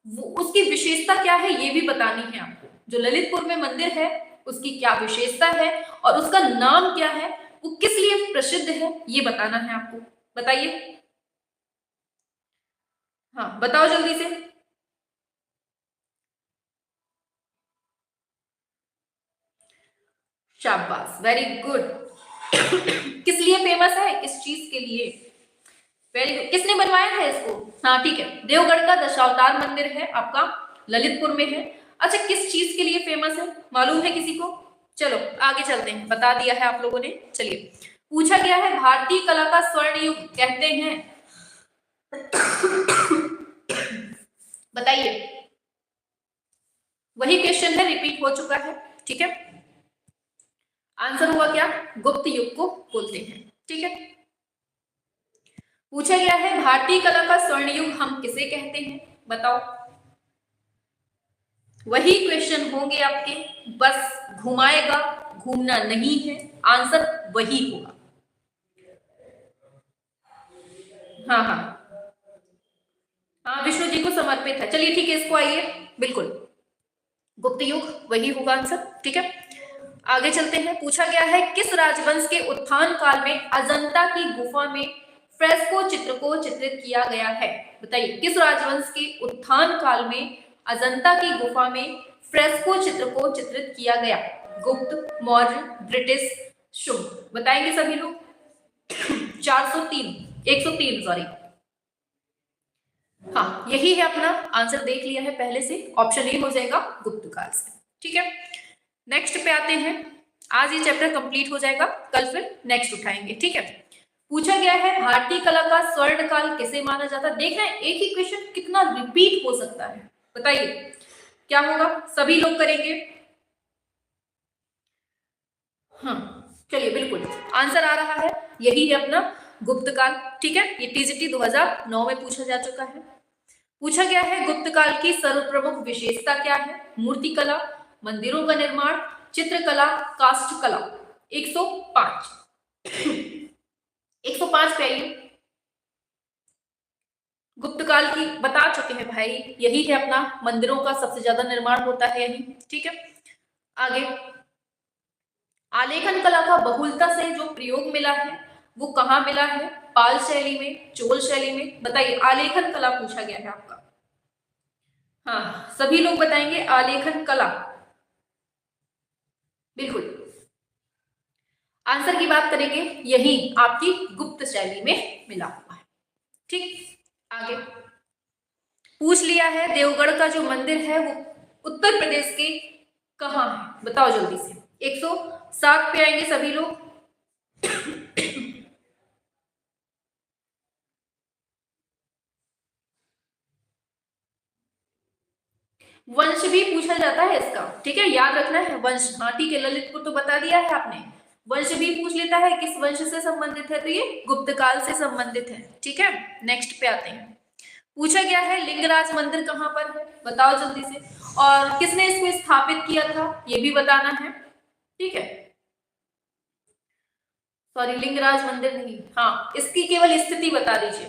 वो उसकी विशेषता क्या है ये भी बतानी है आपको। जो ललितपुर में मंदिर है उसकी क्या विशेषता है और उसका नाम क्या है, वो किस लिए प्रसिद्ध है, ये बताना है आपको। बताइए, हाँ बताओ जल्दी से। शाबाश, वेरी गुड। किस लिए फेमस है, किस चीज के लिए? वेरी गुड, किसने बनवाया था इसको? हाँ ठीक है, देवगढ़ का दशावतार मंदिर है आपका, ललितपुर में है। अच्छा, किस चीज के लिए फेमस है, मालूम है किसी को? चलो आगे चलते हैं, बता दिया है आप लोगों ने। चलिए, पूछा गया है भारतीय कला का स्वर्ण युग कहते हैं, बताइए। वही क्वेश्चन है, रिपीट हो चुका है। ठीक है, आंसर हुआ क्या? गुप्त युग को बोलते हैं। ठीक है, पूछा गया है भारतीय कला का स्वर्ण युग हम किसे कहते हैं, बताओ। वही क्वेश्चन होंगे आपके, बस घुमाएगा, घूमना नहीं है, आंसर वही होगा। हाँ हाँ हाँ, विष्णु जी को समर्पित है। चलिए ठीक है, इसको आइए, बिल्कुल गुप्त युग वही होगा आंसर। ठीक है, आगे चलते हैं। पूछा गया है किस राजवंश के उत्थान काल में अजंता की गुफा में फ्रेस्को चित्र को चित्रित किया गया है, बताइए। किस राजवंश के उत्थान काल में अजंता की गुफा में फ्रेस्को चित्र को चित्रित किया गया? गुप्त, मौर्य, ब्रिटिश, शुंग, बताएंगे सभी लोग। 403, 103 सॉरी। हाँ यही है अपना आंसर, देख लिया है पहले से, ऑप्शन ए हो जाएगा गुप्त काल से। ठीक है, नेक्स्ट पे आते हैं। आज ये चैप्टर कंप्लीट हो जाएगा, कल फिर नेक्स्ट उठाएंगे। ठीक है, पूछा गया है भारतीय कला का स्वर्ण काल किसे माना जाता है। देख रहे हैं एक ही क्वेश्चन कितना रिपीट हो सकता है, बताइए क्या होगा, सभी लोग करेंगे। हाँ चलिए, बिल्कुल आंसर आ रहा है, यही है अपना गुप्त काल। ठीक है, ये टीजीटी 2009 में पूछा जा चुका है। पूछा गया है गुप्त काल की सर्वप्रमुख विशेषता क्या है? मूर्तिकला, मंदिरों का निर्माण, चित्रकला, काष्ठ कला। 105, 105 पे आइए। गुप्त काल की बता चुके हैं भाई, यही है अपना, मंदिरों का सबसे ज्यादा निर्माण होता है यही। ठीक है, आगे आलेखन कला का बहुलता से जो प्रयोग मिला है वो कहाँ मिला है? पाल शैली में, चोल शैली में, बताइए। आलेखन कला पूछा गया है आपका। हाँ सभी लोग बताएंगे आलेखन कला, बिल्कुल आंसर की बात करेंगे, यही आपकी गुप्त शैली में मिला हुआ है। ठीक, आगे पूछ लिया है देवगढ़ का जो मंदिर है वो उत्तर प्रदेश के कहाँ है, बताओ जल्दी से। 107 पे आएंगे सभी लोग। वंश भी पूछा जाता है इसका, ठीक है, याद रखना है वंश। हाँ ठीक है, ललितपुर तो बता दिया है आपने, वंश भी पूछ लेता है किस वंश से संबंधित है, तो ये गुप्त काल से संबंधित है। ठीक है, नेक्स्ट पे आते हैं। पूछा गया है लिंगराज मंदिर कहाँ पर है, बताओ जल्दी से, और किसने इसको स्थापित किया था ये भी बताना है। ठीक है, सॉरी लिंगराज मंदिर नहीं, हाँ इसकी केवल स्थिति बता दीजिए,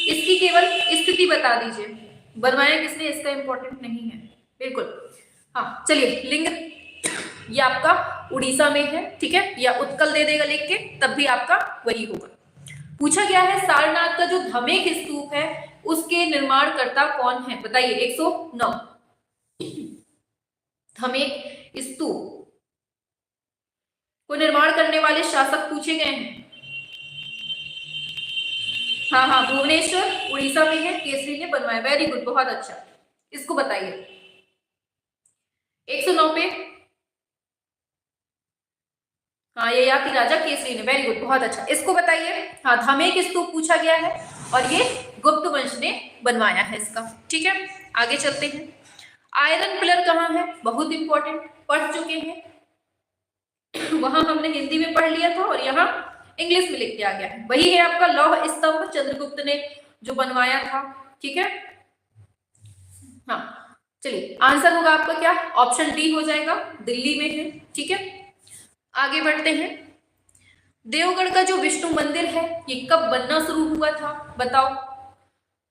इसकी केवल स्थिति बता दीजिए, बनवाया किसने इसका इंपॉर्टेंट नहीं है, बिल्कुल। हाँ चलिए, लिंग ये आपका उड़ीसा में है। ठीक है, या उत्कल दे देगा लिख के, तब भी आपका वही होगा। पूछा गया है सारनाथ का जो धमेक स्तूप है उसके निर्माणकर्ता कौन है, बताइए। 109, धमेक स्तूप को निर्माण करने वाले शासक पूछे गए हैं। हाँ हाँ, भुवनेश्वर उड़ीसा में है, केसरी ने बनवाया। वेरी गुड, बहुत अच्छा, इसको बताइए। 109 पे, हाँ, ये याति राजा केसरी ने, वेरी गुड, बहुत अच्छा। इसको बताइए। हाँ, धामेक स्तूप पूछा गया है और ये गुप्त वंश ने बनवाया है इसका। ठीक है, आगे चलते हैं। आयरन पिलर कहाँ है, बहुत इंपॉर्टेंट, पढ़ चुके हैं। वहां हमने हिंदी में पढ़ लिया था और यहाँ इंग्लिश में लिख के आ गया है। वही है आपका लौह स्तंभ, चंद्रगुप्त ने जो बनवाया था। ठीक है, हाँ, चलिए आंसर होगा आपका क्या, ऑप्शन डी हो जाएगा, दिल्ली में है। ठीक है, आगे बढ़ते हैं। देवगढ़ का जो विष्णु मंदिर है ये कब बनना शुरू हुआ था, बताओ।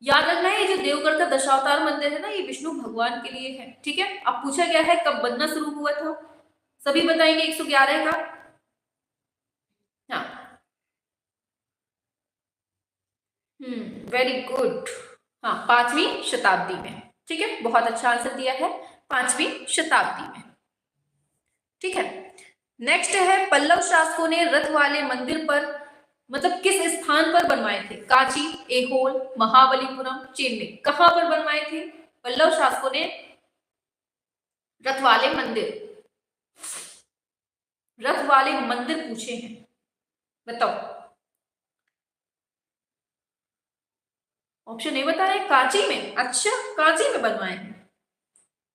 याद रखना है, ये जो देवगढ़ का दशावतार मंदिर है ना, ये विष्णु भगवान के लिए है। ठीक है, अब पूछा गया है कब बनना शुरू हुआ था, सभी बताएंगे 111 का। हाँ, वेरी गुड। हाँ, 5वीं शताब्दी में। ठीक है, बहुत अच्छा आंसर दिया है, 5वीं शताब्दी में। ठीक है, नेक्स्ट है पल्लव शासकों ने रथ वाले मंदिर पर मतलब किस स्थान पर बनवाए थे, कांची, एहोल, महाबलीपुरम, चेन्नई, कहां पर बनवाए थे पल्लव शासकों ने रथ वाले मंदिर, रथ वाले मंदिर पूछे हैं, बताओ। ऑप्शन ए बता रहे हैं कांची में, अच्छा कांची में बनवाए हैं।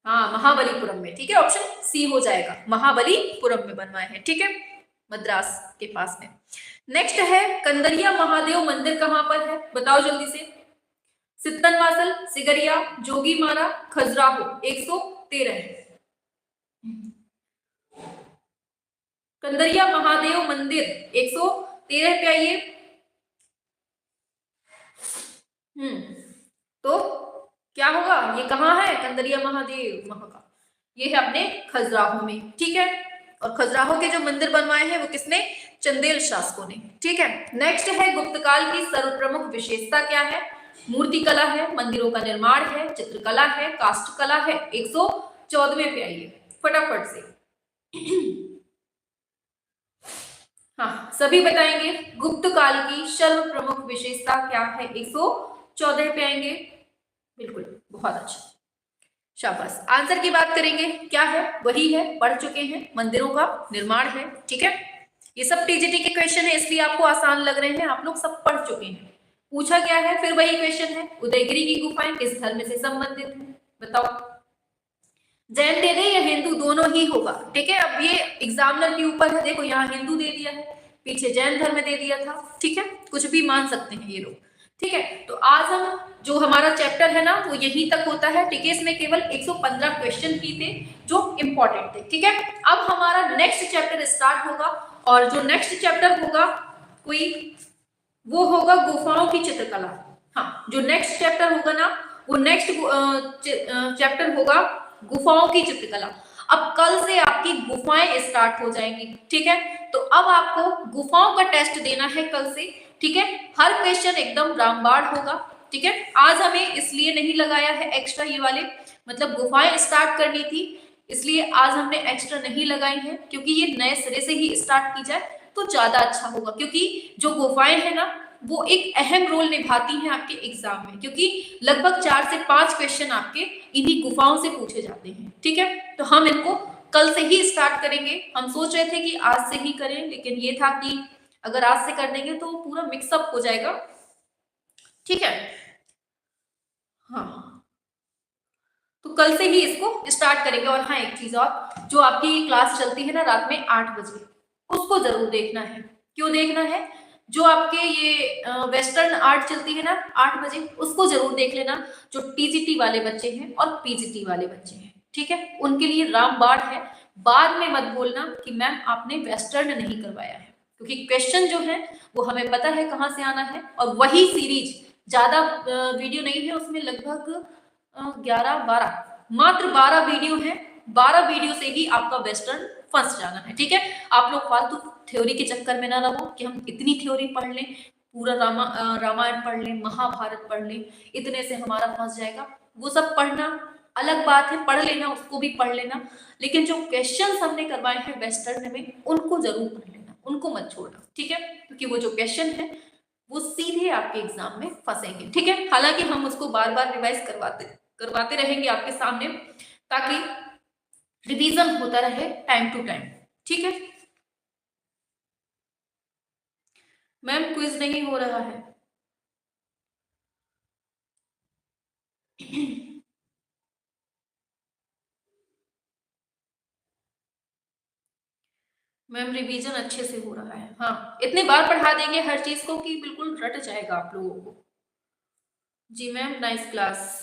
हाँ, महाबलीपुरम में। ठीक है, ऑप्शन सी हो जाएगा, महाबलीपुरम में बनवाए हैं। ठीक है, मद्रास के पास में। नेक्स्ट है कंदरिया महादेव मंदिर कहां पर है, बताओ जल्दी से। सित्तनवासल, सिगरिया, जोगीमारा, खजुराहो, 113। कंदरिया महादेव मंदिर 113 पे आइए। तो क्या होगा, ये कहाँ है कंदरिया महादेव महाका, ये है अपने खजुराहो में। ठीक है, और खजुराहो के जो मंदिर बनवाए हैं वो किसने, चंदेल शासकों ने। ठीक है, नेक्स्ट है गुप्त काल की सर्वप्रमुख विशेषता क्या है, मूर्ति कला है, मंदिरों का निर्माण है, चित्रकला है, काष्ठ कला है। 114वें पे आइए फटाफट से। हाँ, सभी बताएंगे गुप्त काल की सर्वप्रमुख विशेषता क्या है, 114 पे आएंगे। बिल्कुल, बहुत अच्छा, शाबाश। आंसर की बात करेंगे, क्या है, वही है, पढ़ चुके हैं, मंदिरों का निर्माण है। ठीक है, ये सब टीजीटी के क्वेश्चन है इसलिए आपको आसान लग रहे हैं, आप लोग सब पढ़ चुके हैं। पूछा गया है फिर वही क्वेश्चन है, उदयगिरी की गुफाएं किस धर्म से संबंधित है, बताओ। जैन दे दे या हिंदू, दोनों ही होगा। ठीक है, अब ये एग्जामिनर के ऊपर है, देखो यहाँ हिंदू दे दिया है, पीछे जैन धर्म दे दिया था। ठीक है, कुछ भी मान सकते हैं ये लोग। ठीक है, तो आज हम जो हमारा चैप्टर है ना वो यहीं तक होता है। ठीक है, इसमें केवल 115 क्वेश्चन ही थे जो इंपॉर्टेंट थे। ठीक है, अब हमारा नेक्स्ट चैप्टर स्टार्ट होगा और जो नेक्स्ट चैप्टर होगा कोई वो होगा गुफाओं की चित्रकला। हाँ, जो नेक्स्ट चैप्टर होगा ना वो नेक्स्ट चैप्टर होगा गुफाओं की चित्रकला। अब कल से आपकी गुफाएं स्टार्ट हो जाएंगी। ठीक है, तो अब आपको गुफाओं का टेस्ट देना है कल से। ठीक है, हर क्वेश्चन एकदम रामबाण होगा। ठीक है, आज हमें इसलिए नहीं लगाया है एक्स्ट्रा, ये वाले मतलब गुफाएं स्टार्ट करनी थी इसलिए आज हमने एक्स्ट्रा नहीं लगाई है, क्योंकि ये नए सिरे से ही स्टार्ट की जाए तो ज्यादा अच्छा होगा। क्योंकि जो गुफाएं है ना वो एक अहम रोल निभाती हैं आपके एग्जाम में, क्योंकि लगभग 4 से 5 क्वेश्चन आपके इन्हीं गुफाओं से पूछे जाते हैं। ठीक है, तो हम इनको कल से ही स्टार्ट करेंगे। हम सोच रहे थे कि आज से ही करें, लेकिन ये था कि अगर आज से कर देंगे तो पूरा मिक्सअप हो जाएगा। ठीक है, हाँ, तो कल से ही इसको स्टार्ट करेंगे। और हाँ, एक चीज और, जो आपकी क्लास चलती है ना रात में 8 बजे, उसको जरूर देखना है। क्यों देखना है, जो आपके ये वेस्टर्न आर्ट चलती है ना 8 बजे, उसको जरूर देख लेना। जो टीजीटी वाले बच्चे हैं और पीजीटी वाले बच्चे हैं, ठीक है, उनके लिए रामबाण है। बाद में मत बोलना कि मैम आपने वेस्टर्न नहीं करवाया है, क्योंकि क्वेश्चन जो है वो हमें पता है कहाँ से आना है। और वही सीरीज, ज्यादा वीडियो नहीं है उसमें, लगभग 11-12, मात्र 12 वीडियो है। 12 वीडियो से ही आपका वेस्टर्न फंस जाना है। ठीक है, आप लोग फालतू थ्योरी के चक्कर में ना रहो कि हम इतनी थ्योरी पढ़ लें, पूरा रामायण पढ़ लें, महाभारत पढ़ लें, इतने से हमारा फंस जाएगा। वो सब पढ़ना अलग बात है, पढ़ लेना, उसको भी पढ़ लेना, लेकिन जो क्वेश्चन हमने करवाए हैं वेस्टर्न में उनको जरूर पढ़ लेना, उनको मत छोड़ना। ठीक है, क्योंकि वो जो क्वेश्चन है वो सीधे आपके एग्जाम में फंसेंगे। ठीक है, हालांकि हम उसको बार बार रिवाइज करवाते रहेंगे आपके सामने, ताकि रिवीजन होता रहे टाइम टू टाइम। ठीक है, मैम क्विज नहीं हो रहा है। मैम रिवीजन अच्छे से हो रहा है, हाँ इतने बार पढ़ा देंगे हर चीज को कि बिल्कुल रट जाएगा आप लोगों को। जी ma'am, nice class.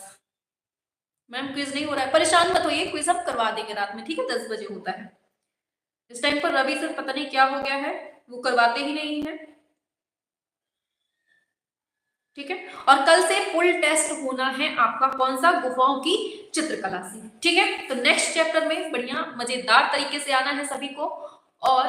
Ma'am quiz नहीं हो रहा है, परेशान मत होइए, क्विज हम करवा देंगे रात में, ठीक है 10 बजे होता है। इस टाइम पर रवि सर पता नहीं क्या हो गया है, वो करवाते ही नहीं है, ठीक है। और कल से फुल टेस्ट होना है आपका, कौन सा, गुफाओं की चित्रकला से, ठीक है। तो नेक्स्ट चैप्टर में बढ़िया मजेदार तरीके से आना है सभी को, और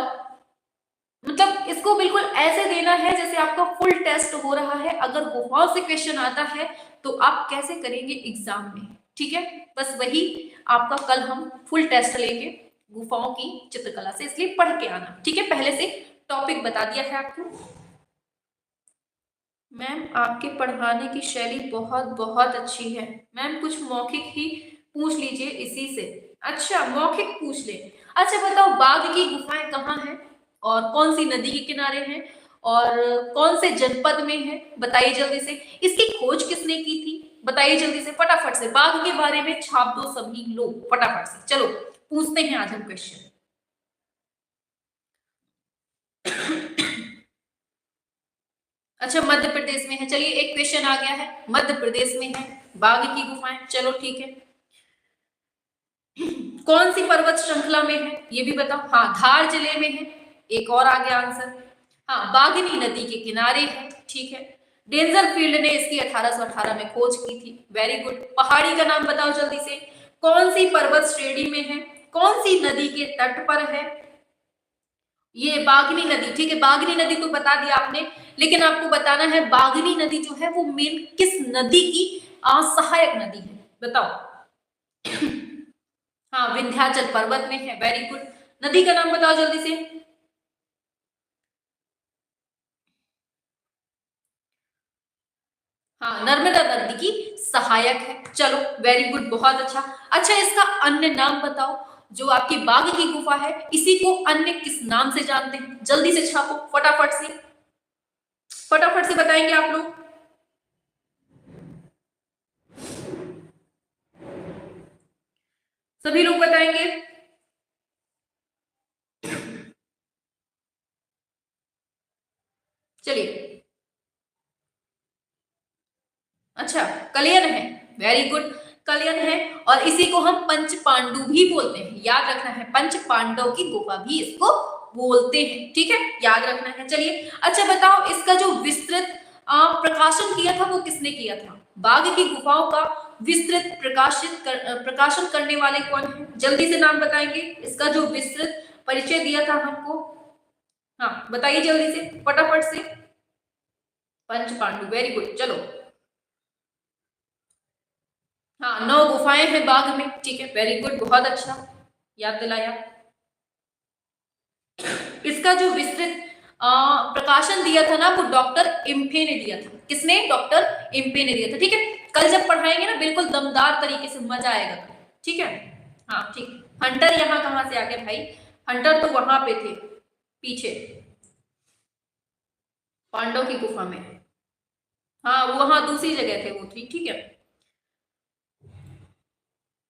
मतलब इसको बिल्कुल ऐसे देना है जैसे आपका फुल टेस्ट हो रहा है। अगर गुफाओं से क्वेश्चन आता है तो आप कैसे करेंगे एग्जाम में, ठीक है। बस वही आपका कल हम फुल टेस्ट लेंगे गुफाओं की चित्रकला से, इसलिए पढ़ के आना, ठीक है। पहले से टॉपिक बता दिया है आपको। मैम आपके पढ़ाने की शैली बहुत बहुत अच्छी है। मैम कुछ मौखिक ही पूछ लीजिए इसी से। अच्छा मौखिक पूछ ले। अच्छा बताओ, बाघ की गुफाएं कहाँ हैं और कौन सी नदी के किनारे हैं और कौन से जनपद में है, बताइए जल्दी से। इसकी खोज किसने की थी, बताइए जल्दी से, फटाफट से। बाघ के बारे में छाप दो सभी लोग फटाफट से, चलो पूछते हैं आज हम क्वेश्चन। अच्छा मध्य प्रदेश में है, चलिए एक क्वेश्चन आ गया है, मध्य प्रदेश में है बाघ की गुफाएं, चलो ठीक है। कौन सी पर्वत श्रृंखला में है ये भी बताओ। हाँ धार जिले में है, एक और आ गया आंसर। हाँ बाघनी नदी के किनारे है, ठीक है। डेंजर फील्ड ने इसकी 1818 में खोज की थी, वेरी गुड। पहाड़ी का नाम बताओ जल्दी से, कौन सी पर्वत श्रेणी में है, कौन सी नदी के तट पर है। ये बागनी नदी, ठीक है। बागनी नदी तो बता दिया आपने, लेकिन आपको बताना है बागनी नदी जो है वो मेन किस नदी की सहायक नदी है, बताओ। हाँ विंध्याचल पर्वत में है, वेरी गुड। नदी का नाम बताओ जल्दी से। हाँ नर्मदा नदी की सहायक है, चलो वेरी गुड, बहुत अच्छा। अच्छा इसका अन्य नाम बताओ, जो आपकी बाघ की गुफा है इसी को अन्य किस नाम से जानते हैं, जल्दी से छापो फटाफट से, फटाफट से बताएंगे आप लोग। सभी लोग बताएंगे। चलिए अच्छा कलियन है, वेरी गुड, कलियन है। और इसी को हम पंच पांडु भी बोलते हैं, याद रखना है, पंच पांडव की गुफा भी इसको बोलते हैं, ठीक है, याद रखना है। चलिए अच्छा बताओ, इसका जो विस्तृत प्रकाशन किया था वो किसने किया था, बाघ की गुफाओं का विस्तृत प्रकाशन करने वाले कौन है, जल्दी से नाम बताएंगे। इसका जो विस्तृत परिचय दिया था हमको, हाँ बताइए जल्दी से फटाफट से। पंच पांडु, वेरी गुड, चलो। हाँ 9 गुफाएं हैं बाघ में, ठीक है, वेरी गुड, बहुत अच्छा, याद दिलाया। इसका जो विस्तृत प्रकाशन दिया था ना वो डॉक्टर इम्फे ने दिया था, किसने, डॉक्टर इम्फे ने दिया था, ठीक है। कल जब पढ़ाएंगे ना बिल्कुल दमदार तरीके से, मजा आएगा, ठीक है। हाँ ठीक। हंटर यहाँ कहाँ से आ गए भाई, हंटर तो वहां पे थे पीछे, पांडव की गुफा में। हाँ वो वहां दूसरी जगह थे वो, ठीक है।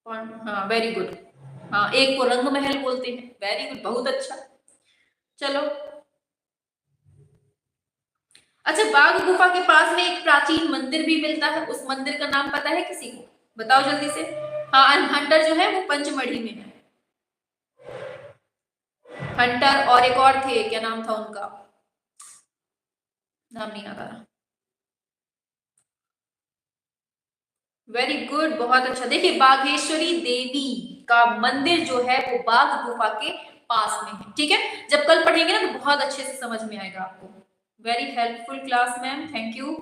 हाँ वेरी गुड। हाँ एक को रंग महल बोलते हैं, वेरी गुड, बहुत अच्छा, चलो। अच्छा बाघ गुफा के पास में एक प्राचीन मंदिर भी मिलता है, उस मंदिर का नाम पता है किसी को, बताओ जल्दी से। हाँ हंटर जो है वो पंचमढ़ी में है, हंटर और एक और थे, क्या नाम था उनका, नाम नहीं आता रहा। वेरी गुड, बहुत अच्छा। देखिए बाघेश्वरी देवी का मंदिर जो है वो बाघ गुफा के पास में है, ठीक है। जब कल पढ़ेंगे ना तो बहुत अच्छे से समझ में आएगा आपको। Very helpful class ma'am, thank you,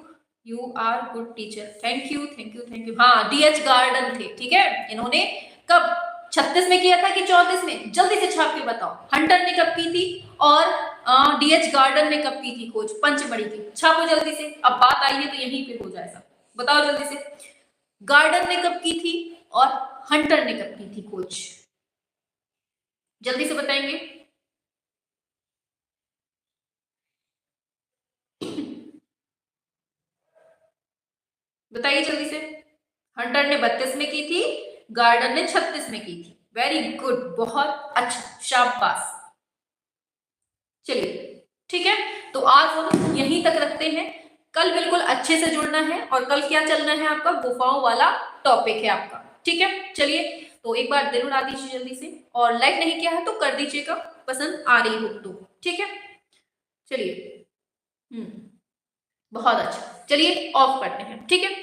you are good teacher, thank you thank you thank you. हाँ डीएच गार्डन थे, ठीक है। इन्होंने कब 36 में किया था कि 34 में, जल्दी से छाप के बताओ। हंटर ने कब की थी और डीएच गार्डन ने कब की थी खोज, पंचमढ़ी की, छापो जल्दी से। अब बात आई है तो यहीं पे हो जाएगा, बताओ जल्दी से। गार्डन ने कब की थी और हंटर ने कब की थी खोज, जल्दी से बताएंगे। बताइए जल्दी से। हंटर ने 32 में की थी, गार्डन ने 36 में की थी। वेरी गुड, बहुत अच्छा, शाबाश। चलिए ठीक है, तो आज हम यहीं तक रखते हैं। कल बिल्कुल अच्छे से जुड़ना है, और कल क्या चलना है आपका, गुफाओं वाला टॉपिक है आपका। ठीक है, चलिए तो एक बार दिल उड़ा दीजिए जल्दी से, और लाइक नहीं किया है तो कर दीजिएगा, पसंद आ रही हो तो। ठीक है, चलिए बहुत अच्छा, चलिए ऑफ करते हैं। ठीक है।